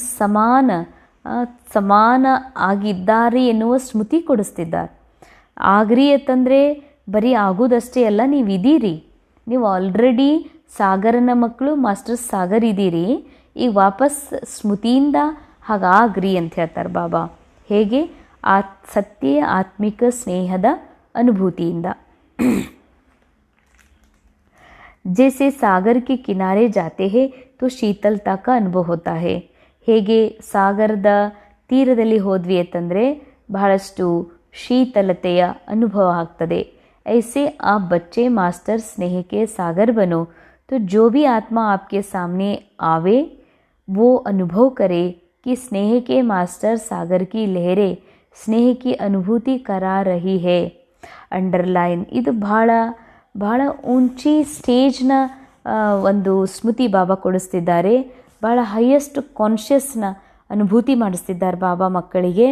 ಸಮಾನ ಆಗಿದ್ದಾರೆ ಎನ್ನುವ ಸ್ಮೃತಿ ಕೊಡಿಸ್ತಿದ್ದಾರೆ. ಆಗ್ರಿ ಅಂತಂದರೆ ಬರೀ ಆಗೋದಷ್ಟೇ ಅಲ್ಲ, ನೀವು ಇದ್ದೀರಿ, ನೀವು ಆಲ್ರೆಡಿ ಸಾಗರನ ಮಕ್ಕಳು, ಮಾಸ್ಟರ್ ಸಾಗರ್ ಇದ್ದೀರಿ. ಈಗ ವಾಪಸ್ ಸ್ಮೃತಿಯಿಂದ ಹಾಗಾಗ್ರಿ ಅಂತ ಹೇಳ್ತಾರೆ ಬಾಬಾ. ಹೇಗೆ? ಸತ್ಯ ಆತ್ಮಿಕ ಸ್ನೇಹದ ಅನುಭೂತಿಯಿಂದ. जैसे सागर के किनारे जाते हैं तो शीतलता का अनुभव होता है. ಹೇಗೆ ಸಾಗರದ ತೀರದಲ್ಲಿ ಹೋದ್ವಿ ಅಂತಂದರೆ ಬಹಳಷ್ಟು ಶೀತಲತೆಯ ಅನುಭವ ಆಗ್ತದೆ. ऐसे आप बच्चे मास्टर स्नेह के सागर बनो तो जो भी आत्मा आपके सामने आवे वो अनुभव करे कि स्नेह के मास्टर सागर की लहरें स्नेह की अनुभूति करा रही है. अंडरलाइन ಇದು ಬಹಳ ಉಂಚಿ ಸ್ಟೇಜ್ನ ಒಂದು ಸ್ಮೃತಿ ಬಾಬಾ ಕೊಡಿಸ್ತಿದ್ದಾರೆ. ಭಾಳ ಹೈಯೆಸ್ಟ್ ಕಾನ್ಷಿಯಸ್ನ ಅನುಭೂತಿ ಮಾಡಿಸ್ತಿದ್ದಾರೆ ಬಾಬಾ ಮಕ್ಕಳಿಗೆ.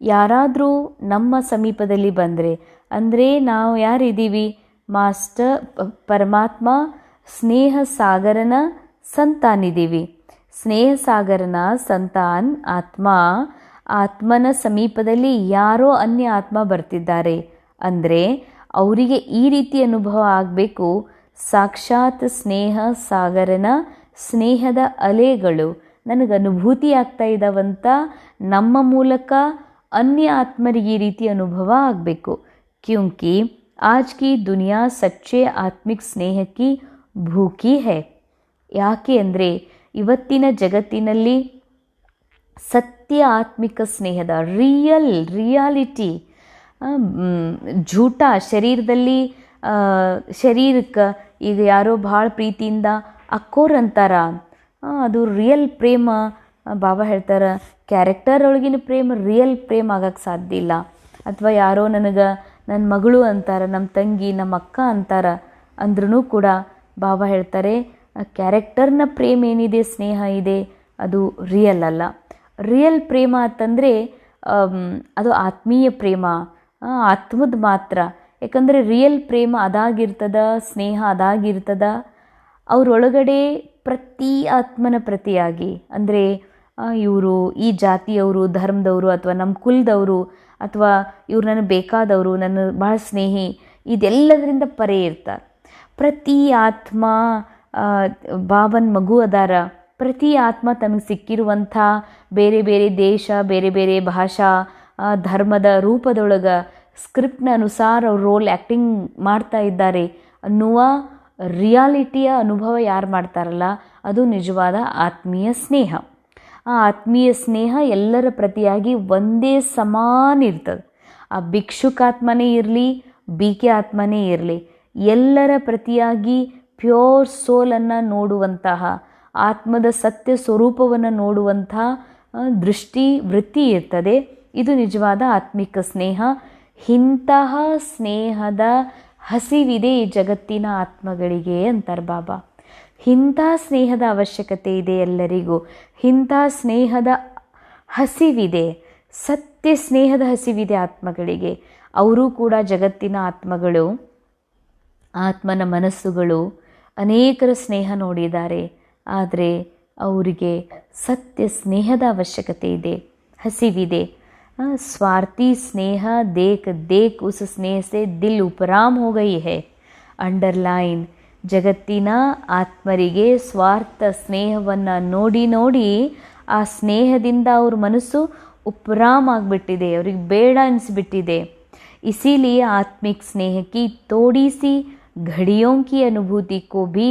ಯಾರಾದರೂ ನಮ್ಮ ಸಮೀಪದಲ್ಲಿ ಬಂದರೆ, ಅಂದರೆ ನಾವು ಯಾರಿದ್ದೀವಿ? ಮಾಸ್ಟರ್ ಪರಮಾತ್ಮ ಸ್ನೇಹ ಸಾಗರನ ಸಂತಾನಿದ್ದೀವಿ. ಸ್ನೇಹ ಸಾಗರನ ಸಂತಾನ್ ಆತ್ಮನ ಸಮೀಪದಲ್ಲಿ ಯಾರೋ ಅನ್ಯ ಆತ್ಮ ಬರ್ತಿದ್ದಾರೆ ಅಂದರೆ ಅವರಿಗೆ ಈ ರೀತಿ ಅನುಭವ ಆಗಬೇಕು. ಸಾಕ್ಷಾತ್ ಸ್ನೇಹ ಸಾಗರನ ಸ್ನೇಹದ ಅಲೆಗಳು ನನಗೆ ಅನುಭೂತಿ ಆಗ್ತಾ ಇದ್ದಾವಂತ ನಮ್ಮ ಮೂಲಕ ಅನ್ಯ ಆತ್ಮರಿಗೆ ಈ ರೀತಿ ಅನುಭವ ಆಗಬೇಕು. ಕ್ಯೂಂಕಿ ಆಜ್ ಕಿ ದುನಿಯಾ ಸಚ್ಚೆ ಆತ್ಮಿಕ್ ಸ್ನೇಹಕ್ಕೆ ಭೂಕಿ ಹೈ. ಯಾಕೆ ಅಂದರೆ ಇವತ್ತಿನ ಜಗತ್ತಿನಲ್ಲಿ ಸತ್ಯ ಆತ್ಮಿಕ ಸ್ನೇಹದ ರಿಯಾಲಿಟಿ ಝೂಟ ಶರೀರಕ್ಕೆ ಈಗ ಯಾರೋ ಭಾಳ ಪ್ರೀತಿಯಿಂದ ಅಕ್ಕೋರ್ ಅಂತಾರ, ಅದು ರಿಯಲ್ ಪ್ರೇಮ. ಬಾಬಾ ಹೇಳ್ತಾರೆ ಕ್ಯಾರೆಕ್ಟರ್ ಒಳಗಿನ ಪ್ರೇಮ ರಿಯಲ್ ಪ್ರೇಮ ಆಗಕ್ಕೆ ಸಾಧ್ಯ ಇಲ್ಲ. ಅಥವಾ ಯಾರೋ ನನ್ನ ಮಗಳು ಅಂತಾರೆ, ನಮ್ಮ ತಂಗಿ, ನಮ್ಮ ಅಕ್ಕ ಅಂತಾರೆ ಅಂದ್ರೂ ಕೂಡ ಬಾಬಾ ಹೇಳ್ತಾರೆ ಕ್ಯಾರೆಕ್ಟರ್ನ ಪ್ರೇಮ ಏನಿದೆ, ಸ್ನೇಹ ಇದೆ, ಅದು ರಿಯಲ್ ಅಲ್ಲ. ರಿಯಲ್ ಪ್ರೇಮ ಅಂತಂದರೆ ಅದು ಆತ್ಮೀಯ ಪ್ರೇಮ, ಆತ್ಮದ ಮಾತ್ರ. ಯಾಕಂದರೆ ರಿಯಲ್ ಪ್ರೇಮ ಅದಾಗಿರ್ತದ, ಸ್ನೇಹ ಅದಾಗಿರ್ತದ ಅವರೊಳಗಡೆ ಪ್ರತಿ ಆತ್ಮನ ಪ್ರತಿಯಾಗಿ. ಅಂದರೆ ಇವರು ಈ ಜಾತಿಯವರು, ಧರ್ಮದವರು, ಅಥವಾ ನಮ್ಮ ಕುಲದವರು, ಅಥವಾ ಇವ್ರು ನನಗೆ ಬೇಕಾದವರು, ನನ್ನ ಭಾಳ ಸ್ನೇಹಿ, ಇದೆಲ್ಲದರಿಂದ ಪರೇ ಇರ್ತಾರೆ. ಪ್ರತಿ ಆತ್ಮ ಬಾಬನ ಮಗು ಅದಾರ. ಪ್ರತಿ ಆತ್ಮ ತಮಗೆ ಸಿಕ್ಕಿರುವಂಥ ಬೇರೆ ಬೇರೆ ದೇಶ, ಬೇರೆ ಬೇರೆ ಭಾಷಾ, ಧರ್ಮದ ರೂಪದೊಳಗೆ ಸ್ಕ್ರಿಪ್ಟ್ನ ಅನುಸಾರ ಅವ್ರು ರೋಲ್ ಆ್ಯಕ್ಟಿಂಗ್ ಮಾಡ್ತಾ ಇದ್ದಾರೆ ಅನ್ನುವ ರಿಯಾಲಿಟಿಯ ಅನುಭವ ಯಾರು ಮಾಡ್ತಾರಲ್ಲ ಅದು ನಿಜವಾದ ಆತ್ಮೀಯ ಸ್ನೇಹ. ಆ ಆತ್ಮೀಯ ಸ್ನೇಹ ಎಲ್ಲರ ಪ್ರತಿಯಾಗಿ ಒಂದೇ ಸಮಾನ ಇರ್ತದೆ. ಆ ಭಿಕ್ಷುಕಾತ್ಮನೇ ಇರಲಿ, BK ಆತ್ಮನೇ ಇರಲಿ, ಎಲ್ಲರ ಪ್ರತಿಯಾಗಿ ಪ್ಯೂರ್ ಸೋಲನ್ನು ನೋಡುವಂತಹ, ಆತ್ಮದ ಸತ್ಯ ಸ್ವರೂಪವನ್ನು ನೋಡುವಂತಹ ವೃತ್ತಿ ಇರ್ತದೆ. ಇದು ನಿಜವಾದ ಆತ್ಮಿಕ ಸ್ನೇಹ. ಇಂತಹ ಸ್ನೇಹದ ಹಸಿವಿದೆ ಈ ಜಗತ್ತಿನ ಆತ್ಮಗಳಿಗೆ ಅಂತಾರೆ ಬಾಬಾ. ಇಂಥ ಸ್ನೇಹದ ಅವಶ್ಯಕತೆ ಇದೆ ಎಲ್ಲರಿಗೂ. ಇಂಥ ಸ್ನೇಹದ ಹಸಿವಿದೆ, ಸತ್ಯ ಸ್ನೇಹದ ಹಸಿವಿದೆ ಆತ್ಮಗಳಿಗೆ. ಅವರೂ ಕೂಡ ಜಗತ್ತಿನ ಆತ್ಮಗಳು, ಆತ್ಮನ ಮನಸ್ಸುಗಳು ಅನೇಕರ ಸ್ನೇಹ ನೋಡಿದ್ದಾರೆ. ಆದರೆ ಅವರಿಗೆ ಸತ್ಯ ಸ್ನೇಹದ ಅವಶ್ಯಕತೆ ಇದೆ, ಹಸಿವಿದೆ. स्वार्थी स्नेह देख देख उस स्नेह से दिल उपराम हो गई है. ಅಂಡರ್ಲೈನ್, ಜಗತ್ತಿನ ಆತ್ಮರಿಗೆ ಸ್ವಾರ್ಥ ಸ್ನೇಹವನ್ನು ನೋಡಿ ನೋಡಿ ಆ ಸ್ನೇಹದಿಂದ ಅವ್ರ ಮನಸ್ಸು ಉಪರಾಮ್ ಆಗಿಬಿಟ್ಟಿದೆ, ಅವ್ರಿಗೆ ಬೇಡ ಅನಿಸ್ಬಿಟ್ಟಿದೆ. इसीलिए आत्मिक स्नेह की थोड़ी सी घड़ियों की अनुभूति को भी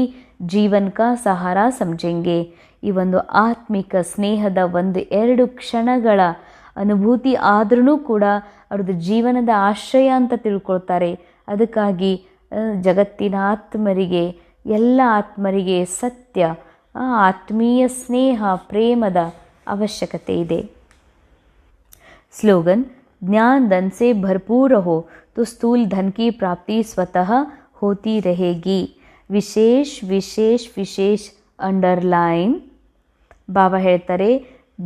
जीवन का सहारा समझेंगे. ಈ ಒಂದು ಆತ್ಮಿಕ ಸ್ನೇಹದ ಒಂದು ಎರಡು ಕ್ಷಣಗಳ ಅನುಭೂತಿ ಆದ್ರೂ ಕೂಡ ಅವ್ರದ್ದು ಜೀವನದ ಆಶ್ರಯ ಅಂತ ತಿಳ್ಕೊಳ್ತಾರೆ. ಅದಕ್ಕಾಗಿ ಜಗತ್ತಿನ ಆತ್ಮರಿಗೆ, ಎಲ್ಲ ಆತ್ಮರಿಗೆ ಸತ್ಯ, ಆತ್ಮೀಯ ಸ್ನೇಹ, ಪ್ರೇಮದ ಅವಶ್ಯಕತೆ ಇದೆ. ಸ್ಲೋಗನ್, ज्ञान धन से भरपूर हो तो स्थूल धन की प्राप्ति स्वतः होती रहेगी. विशेष विशेष विशेष अंडरलाइन. ಬಾಬಾ ಹೇಳ್ತಾರೆ,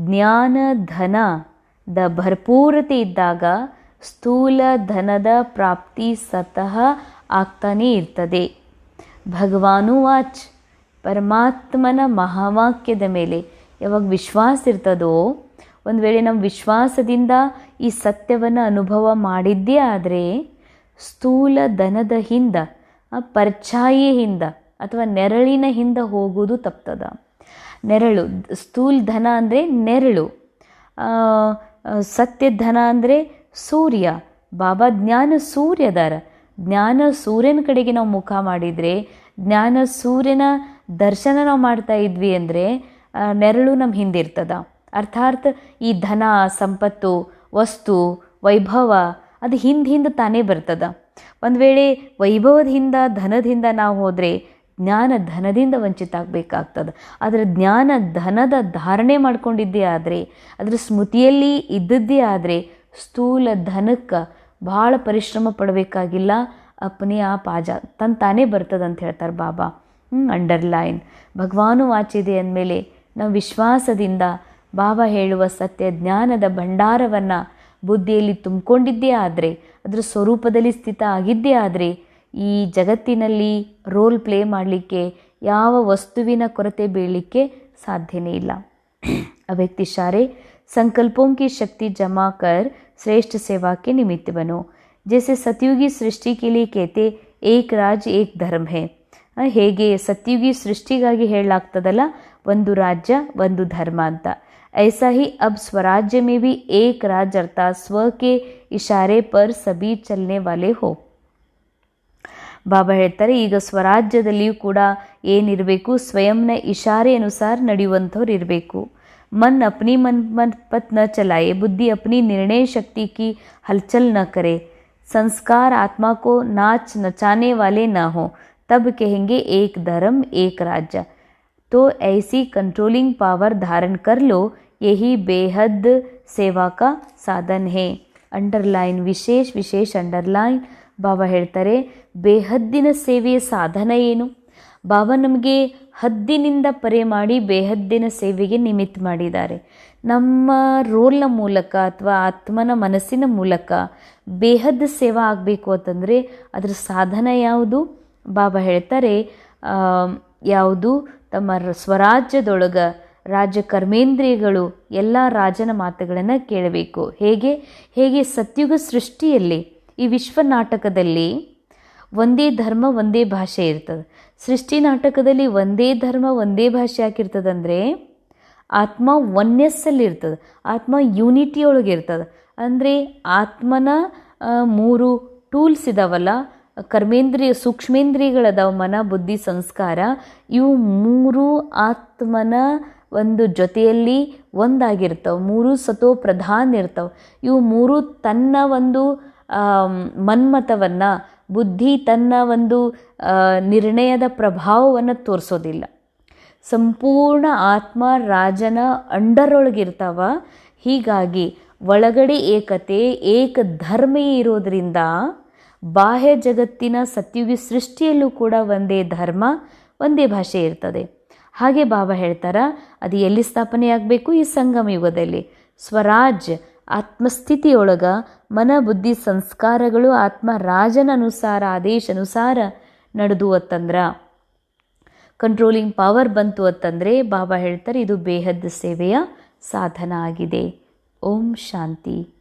ಜ್ಞಾನ ಧನದ ಭರ್ಪೂರತೆ ಇದ್ದಾಗ ಸ್ಥೂಲ ಧನದ ಪ್ರಾಪ್ತಿ ಸ್ವತಃ ಆಗ್ತಾನೇ ಇರ್ತದೆ. ಭಗವಾನು ವಾಚ್, ಪರಮಾತ್ಮನ ಮಹಾವಾಕ್ಯದ ಮೇಲೆ ಯಾವಾಗ ವಿಶ್ವಾಸ ಇರ್ತದೋ, ಒಂದು ವೇಳೆ ನಮ್ಮ ವಿಶ್ವಾಸದಿಂದ ಈ ಸತ್ಯವನ್ನು ಅನುಭವ ಮಾಡಿದ್ದೇ ಆದರೆ ಸ್ಥೂಲ ಧನದ ಹಿಂದ, ಪರ್ಛಾಯಿ ಹಿಂದ ಅಥವಾ ನೆರಳಿನ ಹಿಂದ ಹೋಗೋದು ತಪ್ತದ. ನೆರಳು, ಸ್ಥೂಲ ಧನ ಅಂದರೆ ನೆರಳು, ಸತ್ಯ ಧನ ಅಂದರೆ ಸೂರ್ಯ. ಬಾಬಾ ಜ್ಞಾನ ಸೂರ್ಯದಾರ. ಜ್ಞಾನ ಸೂರ್ಯನ ಕಡೆಗೆ ನಾವು ಮುಖ ಮಾಡಿದರೆ, ಜ್ಞಾನ ಸೂರ್ಯನ ದರ್ಶನ ನಾವು ಮಾಡ್ತಾ ಇದ್ವಿ ಅಂದರೆ ನೆರಳು ನಮ್ಮ ಹಿಂದಿರ್ತದ. ಅರ್ಥಾತ್ ಈ ಧನ, ಸಂಪತ್ತು, ವಸ್ತು, ವೈಭವ ಅದು ಹಿಂದೆ ತಾನೇ ಬರ್ತದ. ಒಂದು ವೇಳೆ ವೈಭವದ ಹಿಂದ, ಧನದಿಂದ ನಾವು ಹೋದರೆ ಜ್ಞಾನ ಧನದಿಂದ ವಂಚಿತ ಆಗಬೇಕಾಗ್ತದೆ. ಆದರೆ ಜ್ಞಾನ ಧನದ ಧಾರಣೆ ಮಾಡ್ಕೊಂಡಿದ್ದೇ ಆದರೆ, ಅದರ ಸ್ಮೃತಿಯಲ್ಲಿ ಇದ್ದದ್ದೇ ಆದರೆ ಸ್ಥೂಲ ಧನಕ್ಕೆ ಭಾಳ ಪರಿಶ್ರಮ ಪಡಬೇಕಾಗಿಲ್ಲ. ಅಪ್ನೇ ಆಪ್ ಆಜಾ ತಾನೇ ಬರ್ತದೆ ಅಂತ ಹೇಳ್ತಾರೆ ಬಾಬಾ. ಅಂಡರ್ಲೈನ್, ಭಗವಾನು ವಾಚಿದೆ ಅಂದಮೇಲೆ ನಾವು ವಿಶ್ವಾಸದಿಂದ ಬಾಬಾ ಹೇಳುವ ಸತ್ಯ ಜ್ಞಾನದ ಭಂಡಾರವನ್ನು ಬುದ್ಧಿಯಲ್ಲಿ ತುಂಬಿಕೊಂಡಿದ್ದೇ ಆದರೆ, ಅದರ ಸ್ವರೂಪದಲ್ಲಿ ಸ್ಥಿತ ಆಗಿದ್ದೇ ಆದರೆ ಈ ಜಗತ್ತಿನಲ್ಲಿ ರೋಲ್ ಪ್ಲೇ ಮಾಡಲಿಕ್ಕೆ, ಯಾವ ವಸ್ತುವಿನ ಕೊರತೆ ಬೀಳಲಿಕ್ಕೆ ಸಾಧ್ಯನೇ ಇಲ್ಲ. अव्यक्त इशारे संकल्पों की शक्ति जमा कर श्रेष्ठ सेवा के निमित्त बनो. जैसे सतयुगी सृष्टि के लिए कहते एक राज्य एक धर्म है. ಹೇಗೆ ಸತ್ಯುಗಿ ಸೃಷ್ಟಿಗಾಗಿ ಹೇಳಲಾಗ್ತದಲ್ಲ, ಒಂದು ರಾಜ್ಯ ಒಂದು ಧರ್ಮ ಅಂತ. ऐसा ही अब स्वराज्य में भी एक राज्य अर्थात स्व के इशारे पर सभी चलने वाले हो. ಬಾಬಾ ಹೇಳ್ತಾರೆ, ಈಗ ಸ್ವರಾಜ್ಯದಲ್ಲಿಯೂ ಕೂಡ ಏನಿರಬೇಕು, ಸ್ವಯಂನ ಇಶಾರೆ ಅನುಸಾರ ನಡೆಯುವಂಥವ್ರು ಇರಬೇಕು. मन अपनी मन पत न चलाए, बुद्धि अपनी निर्णय शक्ति की हलचल न करे, संस्कार आत्मा को नाच नचाने वाले न हो, तब कहेंगे एक धर्म एक राज्य. तो ऐसी कंट्रोलिंग पावर धारण कर लो, यही बेहद सेवा का साधन है. अंडरलाइन, विशेष विशेष अंडरलाइन. ಬಾಬಾ ಹೇಳ್ತಾರೆ, ಬೇಹದ್ದಿನ ಸೇವೆಯ ಸಾಧನ ಏನು? ಬಾಬಾ ನಮಗೆ ಹದ್ದಿನಿಂದ ಪರೆ ಮಾಡಿ ಬೇಹದ್ದಿನ ಸೇವೆಗೆ ನಿಮಿತ್ತ ಮಾಡಿದ್ದಾರೆ. ನಮ್ಮ ರೋಲ್ನ ಮೂಲಕ ಅಥವಾ ಆತ್ಮನ ಮನಸ್ಸಿನ ಮೂಲಕ ಬೇಹದ್ ಸೇವಾ ಆಗಬೇಕು ಅಂತಂದರೆ ಅದರ ಸಾಧನ ಯಾವುದು? ಬಾಬಾ ಹೇಳ್ತಾರೆ, ಯಾವುದು? ತಮ್ಮ ಸ್ವರಾಜ್ಯದೊಳಗೆ ರಾಜ್ಯ ಕರ್ಮೇಂದ್ರಿಯಗಳು ಎಲ್ಲ ರಾಜನ ಮಾತುಗಳನ್ನು ಕೇಳಬೇಕು. ಹೇಗೆ ಸತ್ಯುಗ ಸೃಷ್ಟಿಯಲ್ಲಿ, ಈ ವಿಶ್ವ ನಾಟಕದಲ್ಲಿ ಒಂದೇ ಧರ್ಮ ಒಂದೇ ಭಾಷೆ ಇರ್ತದೆ. ಸೃಷ್ಟಿ ನಾಟಕದಲ್ಲಿ ಒಂದೇ ಧರ್ಮ ಒಂದೇ ಭಾಷೆ ಹಾಕಿರ್ತದಂದರೆ ಆತ್ಮ ಒನ್ನೆಸ್ಸಲ್ಲಿ ಇರ್ತದೆ, ಆತ್ಮ ಯೂನಿಟಿಯೊಳಗೆ ಇರ್ತದೆ. ಅಂದರೆ ಆತ್ಮನ 3 ಟೂಲ್ಸ್ ಇದಾವಲ್ಲ, ಕರ್ಮೇಂದ್ರಿಯ, ಸೂಕ್ಷ್ಮೇಂದ್ರಿಯಗಳದಾವ, ಮನ, ಬುದ್ಧಿ, ಸಂಸ್ಕಾರ. ಇವು 3 ಆತ್ಮನ ಒಂದು ಜೊತೆಯಲ್ಲಿ ಒಂದಾಗಿರ್ತವೆ. 3 ಸತೋ ಪ್ರಧಾನ ಇರ್ತವೆ. ಇವು 3 ತನ್ನ ಒಂದು ಮನ್ಮತವನ್ನು, ಬುದ್ಧಿ ತನ್ನ ಒಂದು ನಿರ್ಣಯದ ಪ್ರಭಾವವನ್ನು ತೋರಿಸೋದಿಲ್ಲ. ಸಂಪೂರ್ಣ ಆತ್ಮ ರಾಜನ ಅಂಡರೊಳಗಿರ್ತಾವ. ಹೀಗಾಗಿ ಒಳಗಡೆ ಏಕತೆ, ಏಕ ಧರ್ಮೇ ಇರೋದರಿಂದ ಬಾಹ್ಯ ಜಗತ್ತಿನ ಸತ್ಯುಗಿ ಸೃಷ್ಟಿಯಲ್ಲೂ ಕೂಡ ಒಂದೇ ಧರ್ಮ ಒಂದೇ ಭಾಷೆ ಇರ್ತದೆ. ಹಾಗೆ ಬಾಬಾ ಹೇಳ್ತಾರ, ಅದು ಎಲ್ಲಿ ಸ್ಥಾಪನೆ ಆಗಬೇಕು? ಈ ಸಂಗಮ ಯುಗದಲ್ಲಿ. ಸ್ವರಾಜ್ ಆತ್ಮಸ್ಥಿತಿಯೊಳಗ ಮನ, ಬುದ್ಧಿ, ಸಂಸ್ಕಾರಗಳು ಆತ್ಮ ರಾಜನ ಅನುಸಾರ, ಆದೇಶ ಅನುಸಾರ ನಡೆದು ಅಂತಂದ್ರೆ ಕಂಟ್ರೋಲಿಂಗ್ ಪವರ್ ಬಂತು ಅಂತಂದರೆ ಬಾಬಾ ಹೇಳ್ತಾರೆ ಇದು ಬೇಹದ್ ಸೇವೆಯ ಸಾಧನ ಆಗಿದೆ. ಓಂ ಶಾಂತಿ.